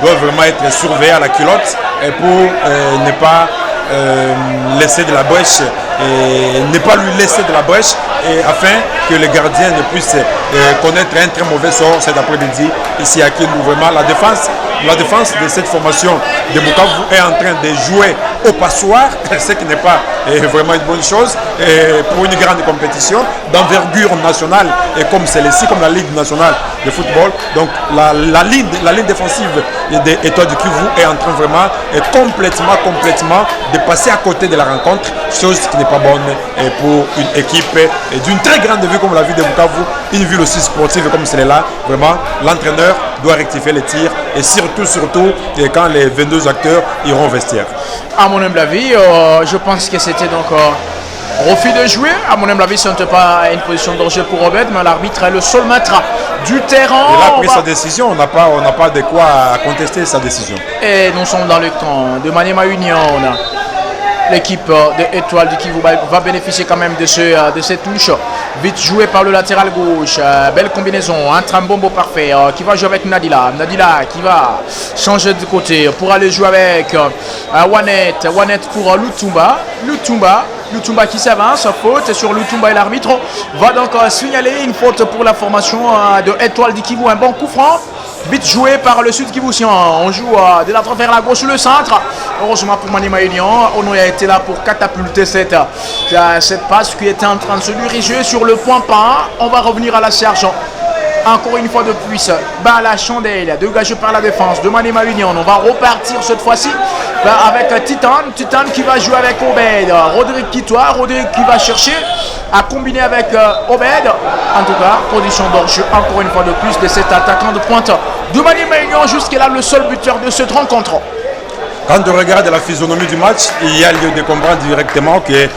Speaker 2: doivent vraiment être surveillés à la culotte pour ne pas laisser de la brèche et ne pas lui laisser de la brèche afin que les gardiens ne puissent connaître un très mauvais sort cet après-midi ici à Kindu. Vraiment la défense de cette formation de Bukavu est en train de jouer au passoire, ce qui n'est pas vraiment une bonne chose pour une grande compétition d'envergure nationale et comme celle-ci, comme la Ligue nationale de football. Donc la ligne défensive des Étoiles du Kivu est en train vraiment complètement de passer à côté de la rencontre, chose qui n'est pas bonne pour une équipe d'une très grande vue comme la ville de Bukavu, une ville aussi sportive comme celle-là. Vraiment, l'entraîneur doit rectifier les tirs et surtout quand les 22 acteurs iront au vestiaire.
Speaker 1: À mon humble avis, je pense que c'était donc refus de jouer. À mon humble avis, ce n'était pas une position de danger pour Obed, mais l'arbitre est le seul maître du terrain.
Speaker 2: Il a pris sa décision, on n'a pas de quoi contester sa décision.
Speaker 1: Et nous sommes dans le camp de Maniema Union. L'équipe de Étoile du Kivu va bénéficier quand même de cette touche. Vite joué par le latéral gauche. Belle combinaison. Un Trambombo parfait qui va jouer avec Nadila. Nadila qui va changer de côté pour aller jouer avec Wanet. Wanet pour Lutumba. Lutumba Lutumba qui s'avance, faute sur Lutumba et l'arbitre va donc signaler une faute pour la formation de Étoile du Kivu. Un bon coup franc, vite joué par le Sud Kivusien. On joue de la droite vers la gauche, le centre. Heureusement pour Maniema Union, Ono a été là pour catapulter cette passe qui était en train de se diriger sur le point pas. On va revenir à la charge. Encore une fois de plus, la chandelle dégagée par la défense de Maniema Union. On va repartir cette fois-ci avec Titan qui va jouer avec Obed. Rodrigue Kitois, Rodrigue qui va chercher à combiner avec Obed. En tout cas, position d'orge encore une fois de plus de cet attaquant de pointe de Maniema Union. Jusqu'à là, le seul buteur de cette rencontre.
Speaker 2: Quand on regarde la physionomie du match, il y a lieu de comprendre directement qu'il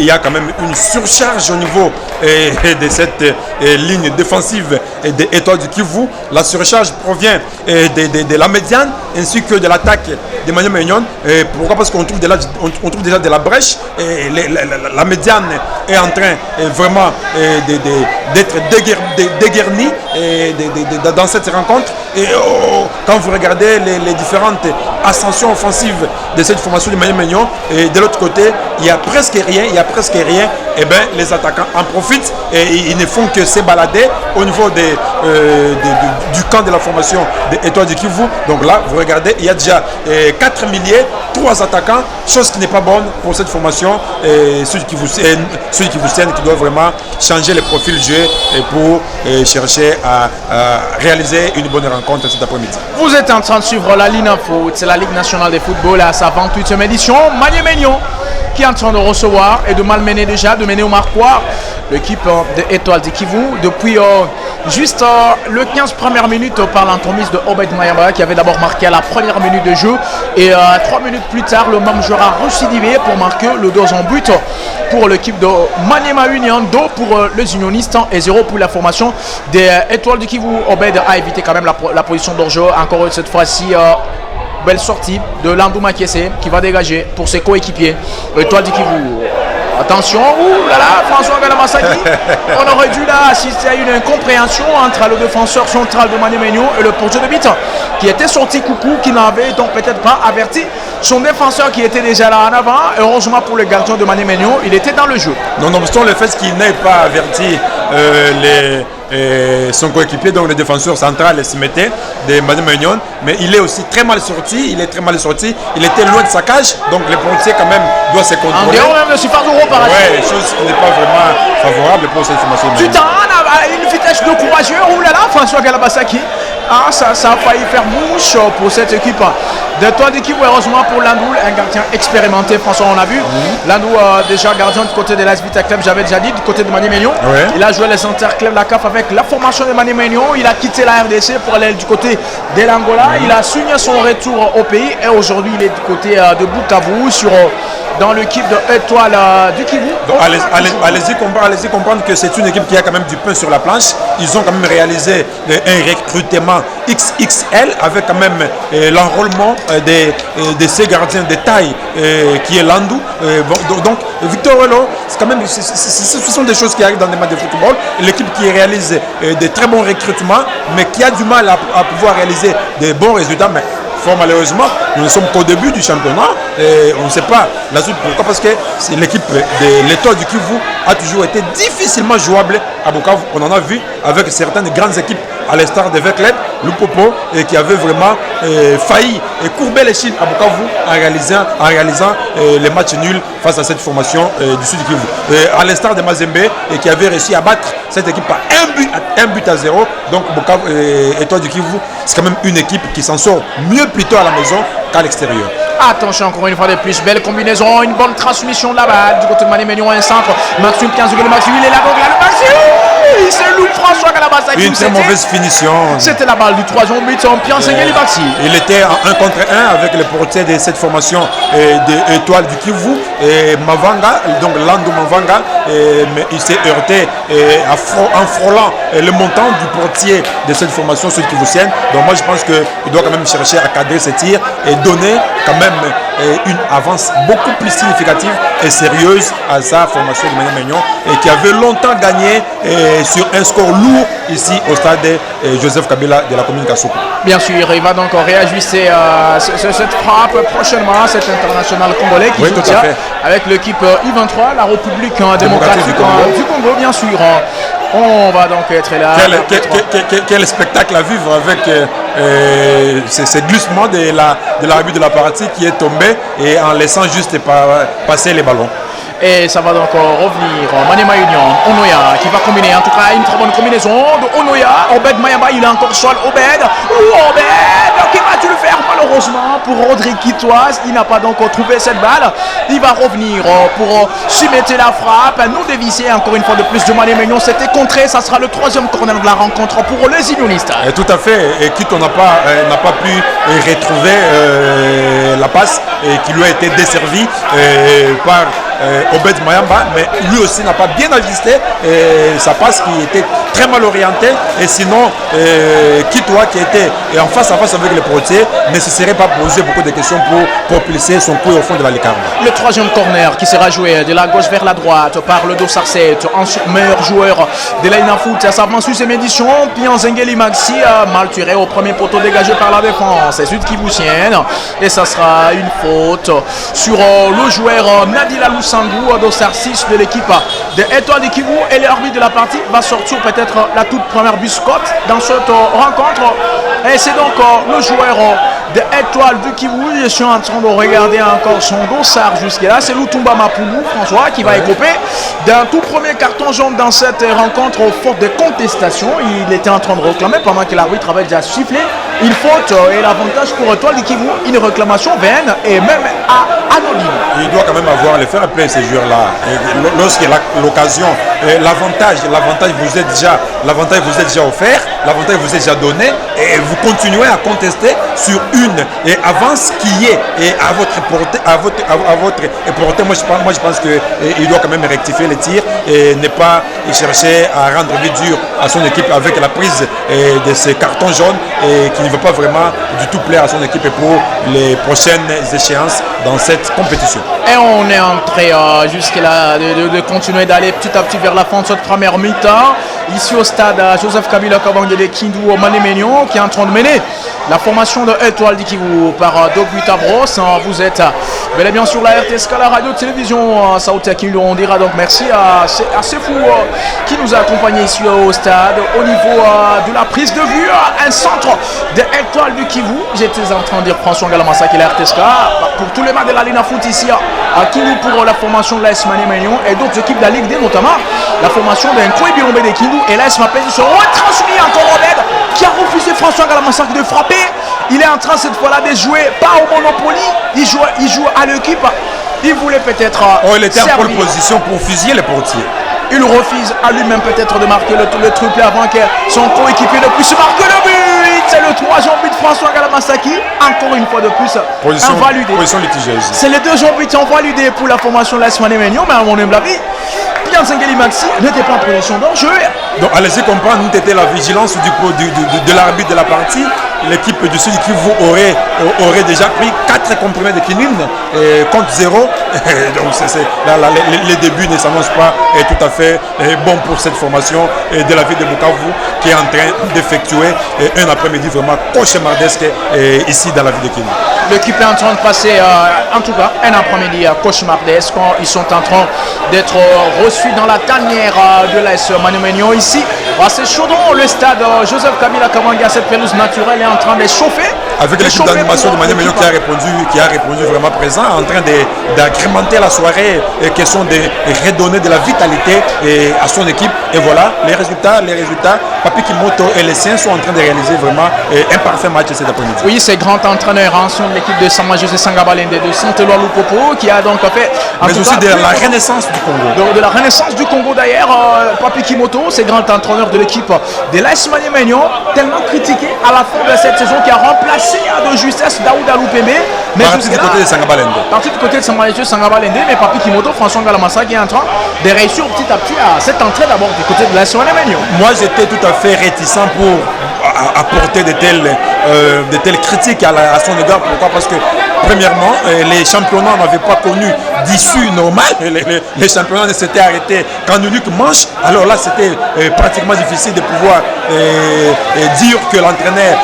Speaker 2: y a quand même une surcharge au niveau de cette ligne défensive de Étoile du Kivu. La surcharge provient de la médiane ainsi que de l'attaque de Maniema Union. Pourquoi? Parce qu'on trouve déjà de la brèche. La médiane est en train vraiment d'être déguernie dans cette rencontre. Et quand vous regardez les différentes ascensions offensives de cette formation de Maniema Union, et de l'autre côté, il n'y a presque rien. Et bien, les attaquants en profitent et ils ne font que se balader au niveau du camp de la formation de Étoile du Kivu. Donc là, vous regardez, il y a déjà 4 milliers, 3 attaquants, chose qui n'est pas bonne pour cette formation. Ceux qui doivent vraiment changer les profils de jeu pour chercher à réaliser une bonne rencontre cet après-midi.
Speaker 1: Vous êtes en train de suivre la Ligue Info, c'est la Ligue nationale de football à sa 28e édition. Maniema Union qui est en train de recevoir et de malmener déjà, de mener au marquoir l'équipe de Étoile du Kivu depuis juste le 15 premières minutes par l'entremise de Obed Mayamba qui avait d'abord marqué à la première minute de jeu et 3 minutes plus tard le même joueur a récidivé pour marquer le 2 en but pour l'équipe de Maniema Union, 2 pour les unionistes et 0 pour la formation des Étoiles du Kivu. Obed a évité quand même la position d'hors-jeu, encore cette fois-ci. Belle sortie de Landou Makiese qui va dégager pour ses coéquipiers. Étoile du Kivu. Attention, François Galamasaki. On aurait dû là assister à une incompréhension entre le défenseur central de Maniema Union et le portier de but qui était sorti coucou, qui n'avait donc peut-être pas averti son défenseur qui était déjà là en avant. Et heureusement pour le gardien de Maniema Union, il était dans le jeu.
Speaker 2: Nonobstant le fait qu'il n'ait pas averti son coéquipier, donc le défenseur central Simete de Maniema Union, mais il est aussi très mal sorti. Il était loin de sa cage, donc le portier quand même doit se contrôler. En
Speaker 1: dehors même de Super Duro par
Speaker 2: exemple. Chose qui n'est pas vraiment favorable pour cette formation.
Speaker 1: Titan a une vitesse de courageux. François Galabasaki. Ça a failli faire mouche pour cette équipe d'Étoile du Kivu. Heureusement pour Landou, un gardien expérimenté. François, on a vu. Landou, déjà gardien du côté de l'AS Vita Club, j'avais déjà dit, du côté de Maniema Union. Ouais. Il a joué les interclubs de la CAF avec la formation de Maniema Union. Il a quitté la RDC pour aller du côté de l'Angola. Il a signé son retour au pays et aujourd'hui il est du côté de Bukavu dans l'équipe de Étoile du Kivu.
Speaker 2: Allez-y comprendre que c'est une équipe qui a quand même du pain sur la planche. Ils ont quand même réalisé un recrutement XXL avec quand même l'enrôlement de ces gardiens de taille qui est Landou. Donc Victor Welo, ce sont des choses qui arrivent dans des matchs de football. L'équipe qui réalise de très bons recrutements mais qui a du mal à pouvoir réaliser de bons résultats. Mais fort malheureusement, nous ne sommes qu'au début du championnat et on ne sait pas la suite. Pourquoi? Parce que l'équipe de l'Étoile du Kivu a toujours été difficilement jouable à Bukavu. On en a vu avec certaines grandes équipes à l'instar de Vecleb, Lupopo, qui avait vraiment failli courber les chines à Bukavu en réalisant les matchs nuls face à cette formation du Sud Kivu. À l'instar de Mazembe, qui avait réussi à battre cette équipe par un but à 0. Donc Bukavu, Étoile du Kivu, c'est quand même une équipe qui s'en sort mieux plutôt à la maison qu'à l'extérieur.
Speaker 1: Attention, encore une fois de plus, belle combinaison, une bonne transmission de la balle du côté de Maniema Union, un centre. Maxime 15 le Maxime, il est là, donc là, le Maxime, c'est Louis François Galabasaki.
Speaker 2: Une très mauvaise finition.
Speaker 1: C'était la balle du 3e but en Pierre Sengeli Baxi.
Speaker 2: Il était en 1 contre 1 avec le portier de cette formation de Étoile du Kivu, Mavanga, donc Landou Mavanga, mais il s'est heurté en frôlant le montant du portier de cette formation sud-kivusienne. Donc moi je pense qu'il doit quand même chercher à cadrer ses tirs et donner quand même une avance beaucoup plus significative et sérieuse à sa formation de Maniema Union et qui avait longtemps gagné sur un score lourd ici au stade Joseph Kabila de la commune Kassoko.
Speaker 1: Bien sûr, il va donc réajuster cette frappe prochainement, cet international congolais qui soutient avec l'équipe I-23, la République démocratique du Congo, bien sûr. On va donc être là.
Speaker 2: Quel spectacle à vivre avec ces glissements de l'arbitre de la partie qui est tombé et en laissant juste passer les ballons.
Speaker 1: Et ça va donc revenir. Maniema Union, Onoya qui va combiner. En tout cas, une très bonne combinaison de Onoya. Obed Mayamba, il est encore sol. Obed, qui va-tu le faire? Malheureusement pour Rodrigue Quitoise, il n'a pas donc trouvé cette balle. Il va revenir pour soumettre la frappe. Nous dévisser encore une fois de plus de Maniema Union. C'était contré. Ça sera le 3e corner de la rencontre pour les unionistes.
Speaker 2: Et tout à fait. Et Quito n'a pas pu retrouver la passe qui lui a été desservie par Obed Mayamba, mais lui aussi n'a pas bien ajusté sa passe qui était très mal orientée. Et sinon, Kitoa qui était en face à face avec les portiers ne se serait pas posé beaucoup de questions pour propulser son coup au fond de la lucarne.
Speaker 1: Le 3e corner qui sera joué de la gauche vers la droite par le Dossarset, meilleur joueur de l'Aina Foot. Ça avance sur cette édition. Pian Zengeli Maxi mal tiré au premier poteau dégagé par la défense. C'est Sud qui vous tienne. Et ça sera une faute sur le joueur Nadila Lusangou, dossard 6 de l'équipe de Étoile de Kivu. Et l'arbitre de la partie va sortir peut-être la toute première biscotte dans cette rencontre. Et c'est donc le joueur de Étoile du Kivu. Je suis en train de regarder encore son dossard jusque-là. C'est Lutumba Mapoulou, François, qui va écoper d'un tout premier carton jaune dans cette rencontre faute de contestation. Il était en train de réclamer pendant que l'arbitre avait déjà sifflé une faute et l'avantage pour Étoile du Kivu, une réclamation vaine et même anonyme.
Speaker 2: Il doit quand même avoir le fair play ces joueurs-là. Lorsqu'il y a l'occasion, l'avantage vous est déjà offert, l'avantage vous est déjà donné et vous continuez à contester sur une avance qui est à votre portée. Moi je pense qu'il doit quand même rectifier les tirs et ne pas chercher à rendre vie dure à son équipe avec la prise de ces cartons jaunes et qui ne va pas vraiment du tout plaire à son équipe pour les prochaines échéances dans cette compétition.
Speaker 1: Et on est en train jusque-là de continuer d'aller petit à petit vers la fin de cette première mi-temps. Ici au stade Joseph Kabila Kabange de Kindu Mané-Ménion qui est en train de mener la formation de Étoile du Kivu par 2 buts à brosse. Vous êtes bel et bien sur la RTSK, la radio-télévision Saoutia Kindu. On dira donc merci à Sefou qui nous a accompagnés ici au stade. Au niveau de la prise de vue, un centre de Étoile du Kivu. J'étais en train de dire François Galamassa qui est la RTSK. Pour tous les matchs de la Lina Foot ici à Kindu pour la formation de l'AS Mané-Ménion et d'autres équipes de la Ligue D, notamment la formation d'un Koué Birombe de Kindu. Et là, il se m'appelle sur retransmis encore Obed qui a refusé François Galamassa de frapper. Il est en train cette fois-là de jouer pas au Monopoly, il joue à l'équipe. Il voulait peut-être.
Speaker 2: Il était en pole position pour fusiller les portiers.
Speaker 1: Il refuse à lui-même peut-être de marquer le triplé avant que son coéquipier ne puisse marquer le but. C'est le 3e but de François Galamassaki. Encore une fois de plus, invalidé.
Speaker 2: Position litigieuse.
Speaker 1: C'est les 2e buts invalidés pour la formation de l'AS Mané-Ménion, mais à mon humble avis, Pierre Zengeli Maxi n'était pas en position d'enjeu.
Speaker 2: Donc allez-y comprendre, nous était la vigilance de l'arbitre de la partie. L'équipe du Sud qui vous aurait déjà pris 4 comprimés de quinine contre 0. Donc les débuts ne s'annoncent pas tout à fait bon pour cette formation de la ville de Bukavu qui est en train d'effectuer un après-midi vraiment cauchemardesque ici dans la ville de Kindu.
Speaker 1: L'équipe est en train de passer, en tout cas, un après-midi cauchemardesque. Ils sont en train d'être reçus dans la tanière de l'AS Mané-Ménion ici. C'est chaud, le stade Joseph Kabila Kabange, cette pelouse naturelle est en train de chauffer.
Speaker 2: Avec l'équipe d'animation de Mané-Ménion qui a répondu vraiment présent, en train d'agrémenter la soirée, question de redonner de la vitalité à son équipe. Et voilà, les résultats, Papi Kimoto et les siens sont en train de réaliser vraiment un parfait match cet après-midi.
Speaker 1: Oui, c'est grand entraîneur ancien de l'équipe de Sama José Sangabalende de Saint-Éloi Lupopo qui a donc fait.
Speaker 2: Mais aussi de la renaissance du Congo.
Speaker 1: De la renaissance du Congo d'ailleurs, Papi Kimoto, c'est grand entraîneur de l'équipe de l'AS Mané-Ménion, tellement critiqué à la fin de cette saison qui a remplacé de justesse Daouda Loupembe.
Speaker 2: Parti du côté de Sangabalende.
Speaker 1: Parti du côté de Sangabalende, mais Papi Kimoto, François Galamassa qui est en train de réussir petit à petit à cette entrée d'abord du côté de l'AS Mané-Ménion.
Speaker 2: Moi j'étais tout à fait réticent pour apporter de telles critiques à son égard. Pourquoi? Parce que premièrement, les championnats n'avaient pas connu d'issue normale. Les championnats ne s'étaient arrêtés qu'en unique manche. Alors là, c'était pratiquement difficile de pouvoir dire que l'entraîneur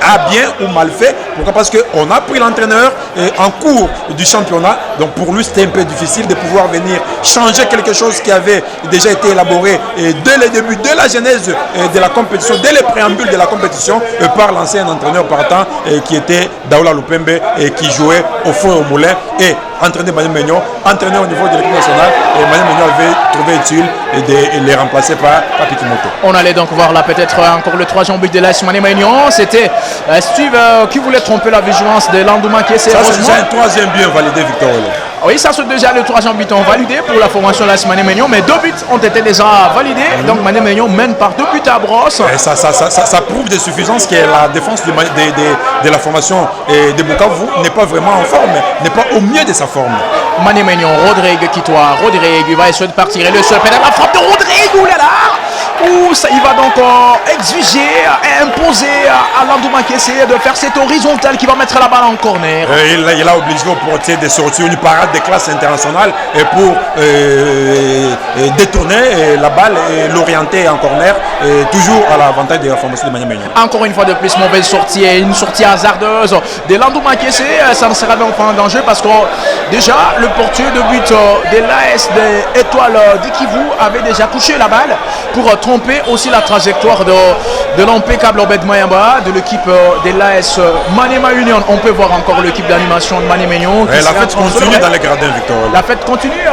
Speaker 2: a bien ou mal fait. Pourquoi? Parce qu'on a pris l'entraîneur en cours du championnat. Donc pour lui, c'était un peu difficile de pouvoir venir changer quelque chose qui avait déjà été élaboré dès le début, dès la genèse de la compétition, dès les préambules de la compétition, par l'ancien entraîneur partant qui était Daoula Lupembe et qui jouait au fond et au moulin et entraîné Mani Maignan, entraîné au niveau de l'équipe nationale, et Mani Maignan avait trouvé utile de les remplacer par Papi Kimoto.
Speaker 1: On allait donc voir là peut-être encore le troisième but de l'AS Mani Maignan. C'était Steve qui voulait tromper la vigilance de Landouma qui essaie.
Speaker 2: Ça c'est déjà un troisième but validé, Victor Welo.
Speaker 1: Oui, ça c'est déjà le troisième but validé pour la formation de l'AS Mani Maignan, mais 2 buts ont été déjà validés. Donc Mani Maignan mène par 2 buts à brosse.
Speaker 2: Et ça prouve de suffisance que la défense de la formation de Bukavu n'est pas vraiment en forme, n'est pas au mieux de sa forme.
Speaker 1: Mani Maignan, Rodrigue qui doit. Rodrigue va essayer de partir et le seul pédale la frappe de Rodrigue. Ouh là là. Ouh, ça, il va donc exiger et imposer à Landouma qui essaie de faire cette horizontale qui va mettre la balle en corner.
Speaker 2: Il a obligé au portier de sortir une parade de classe internationale et pour détourner la balle et l'orienter en corner, toujours à l'avantage de la formation de Mani Maignan.
Speaker 1: Encore une fois de plus, mauvaise sortie et une sortie hasardeuse de Landouma qui essaie. Ça ne sera donc pas un danger parce que déjà le portier de but de l'AS de Étoile d'Ikivu avait déjà touché la balle pour tromper aussi la trajectoire de l'impeccable Obed Mayamba de l'équipe de l'AS Maniema Union. On peut voir encore l'équipe d'animation de Mani Maignan.
Speaker 2: La fête continue dans les gradins, Victor.
Speaker 1: La fête continue,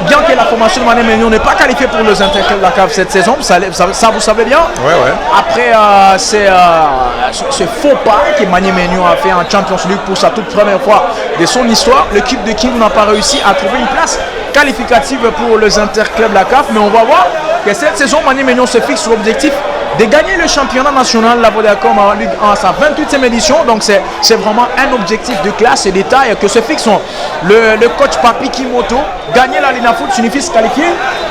Speaker 1: bien que la formation de Mani Maignan n'est pas qualifiée pour les interclubs de la CAF cette saison, ça vous savez bien.
Speaker 2: Ouais.
Speaker 1: Après ce faux pas que Mani Maignan a fait en Champions League pour sa toute première fois de son histoire, l'équipe de King n'a pas réussi à trouver une place qualificative pour les interclubs de la CAF, mais on va voir que cette saison, Mani Maignan se fixe l'objectif de gagner le championnat national, la Vodacom en Ligue 1 à sa 28e édition. Donc c'est vraiment un objectif de classe et de taille que se fixe le coach Papi Kimoto. Gagner la Lina Foot signifie se qualifier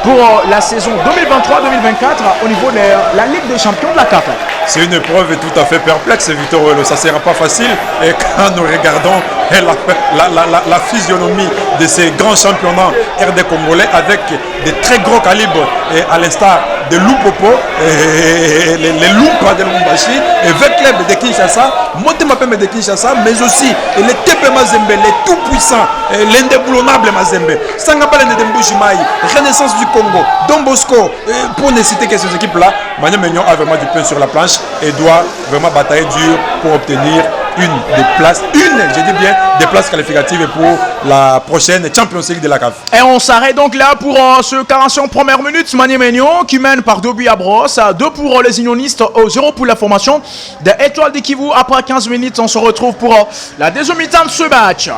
Speaker 1: pour la saison 2023-2024 au niveau de la Ligue des champions de la CAF.
Speaker 2: C'est une épreuve tout à fait perplexe, Victor Welo. Ça ne sera pas facile. Et quand nous regardons la physionomie de ces grands championnats RD congolais avec des très gros calibres, à l'instar de Lupopo, les Lumpa de Lumbashi, et Vecleb de Kinshasa, Motema Pembe de Kinshasa, mais aussi les Tepe Mazembe, les tout-puissants, l'indéboulonnable Mazembe, Sangapale de Mbujimaï, Renaissance du Congo, Don Bosco, pour ne citer que ces équipes-là, Mani Maignan a vraiment du pain sur la planche et doit vraiment batailler dur pour obtenir des places qualificatives pour la prochaine Champions League de la CAF.
Speaker 1: Et on s'arrête donc là pour ce 45 premières minutes. Mani Maignan qui mène par 2 buts à brosse, 2 pour les unionistes, 0 pour la formation de Étoile d'Ikivu. Après 15 minutes, on se retrouve pour la deuxième mi-temps de ce match.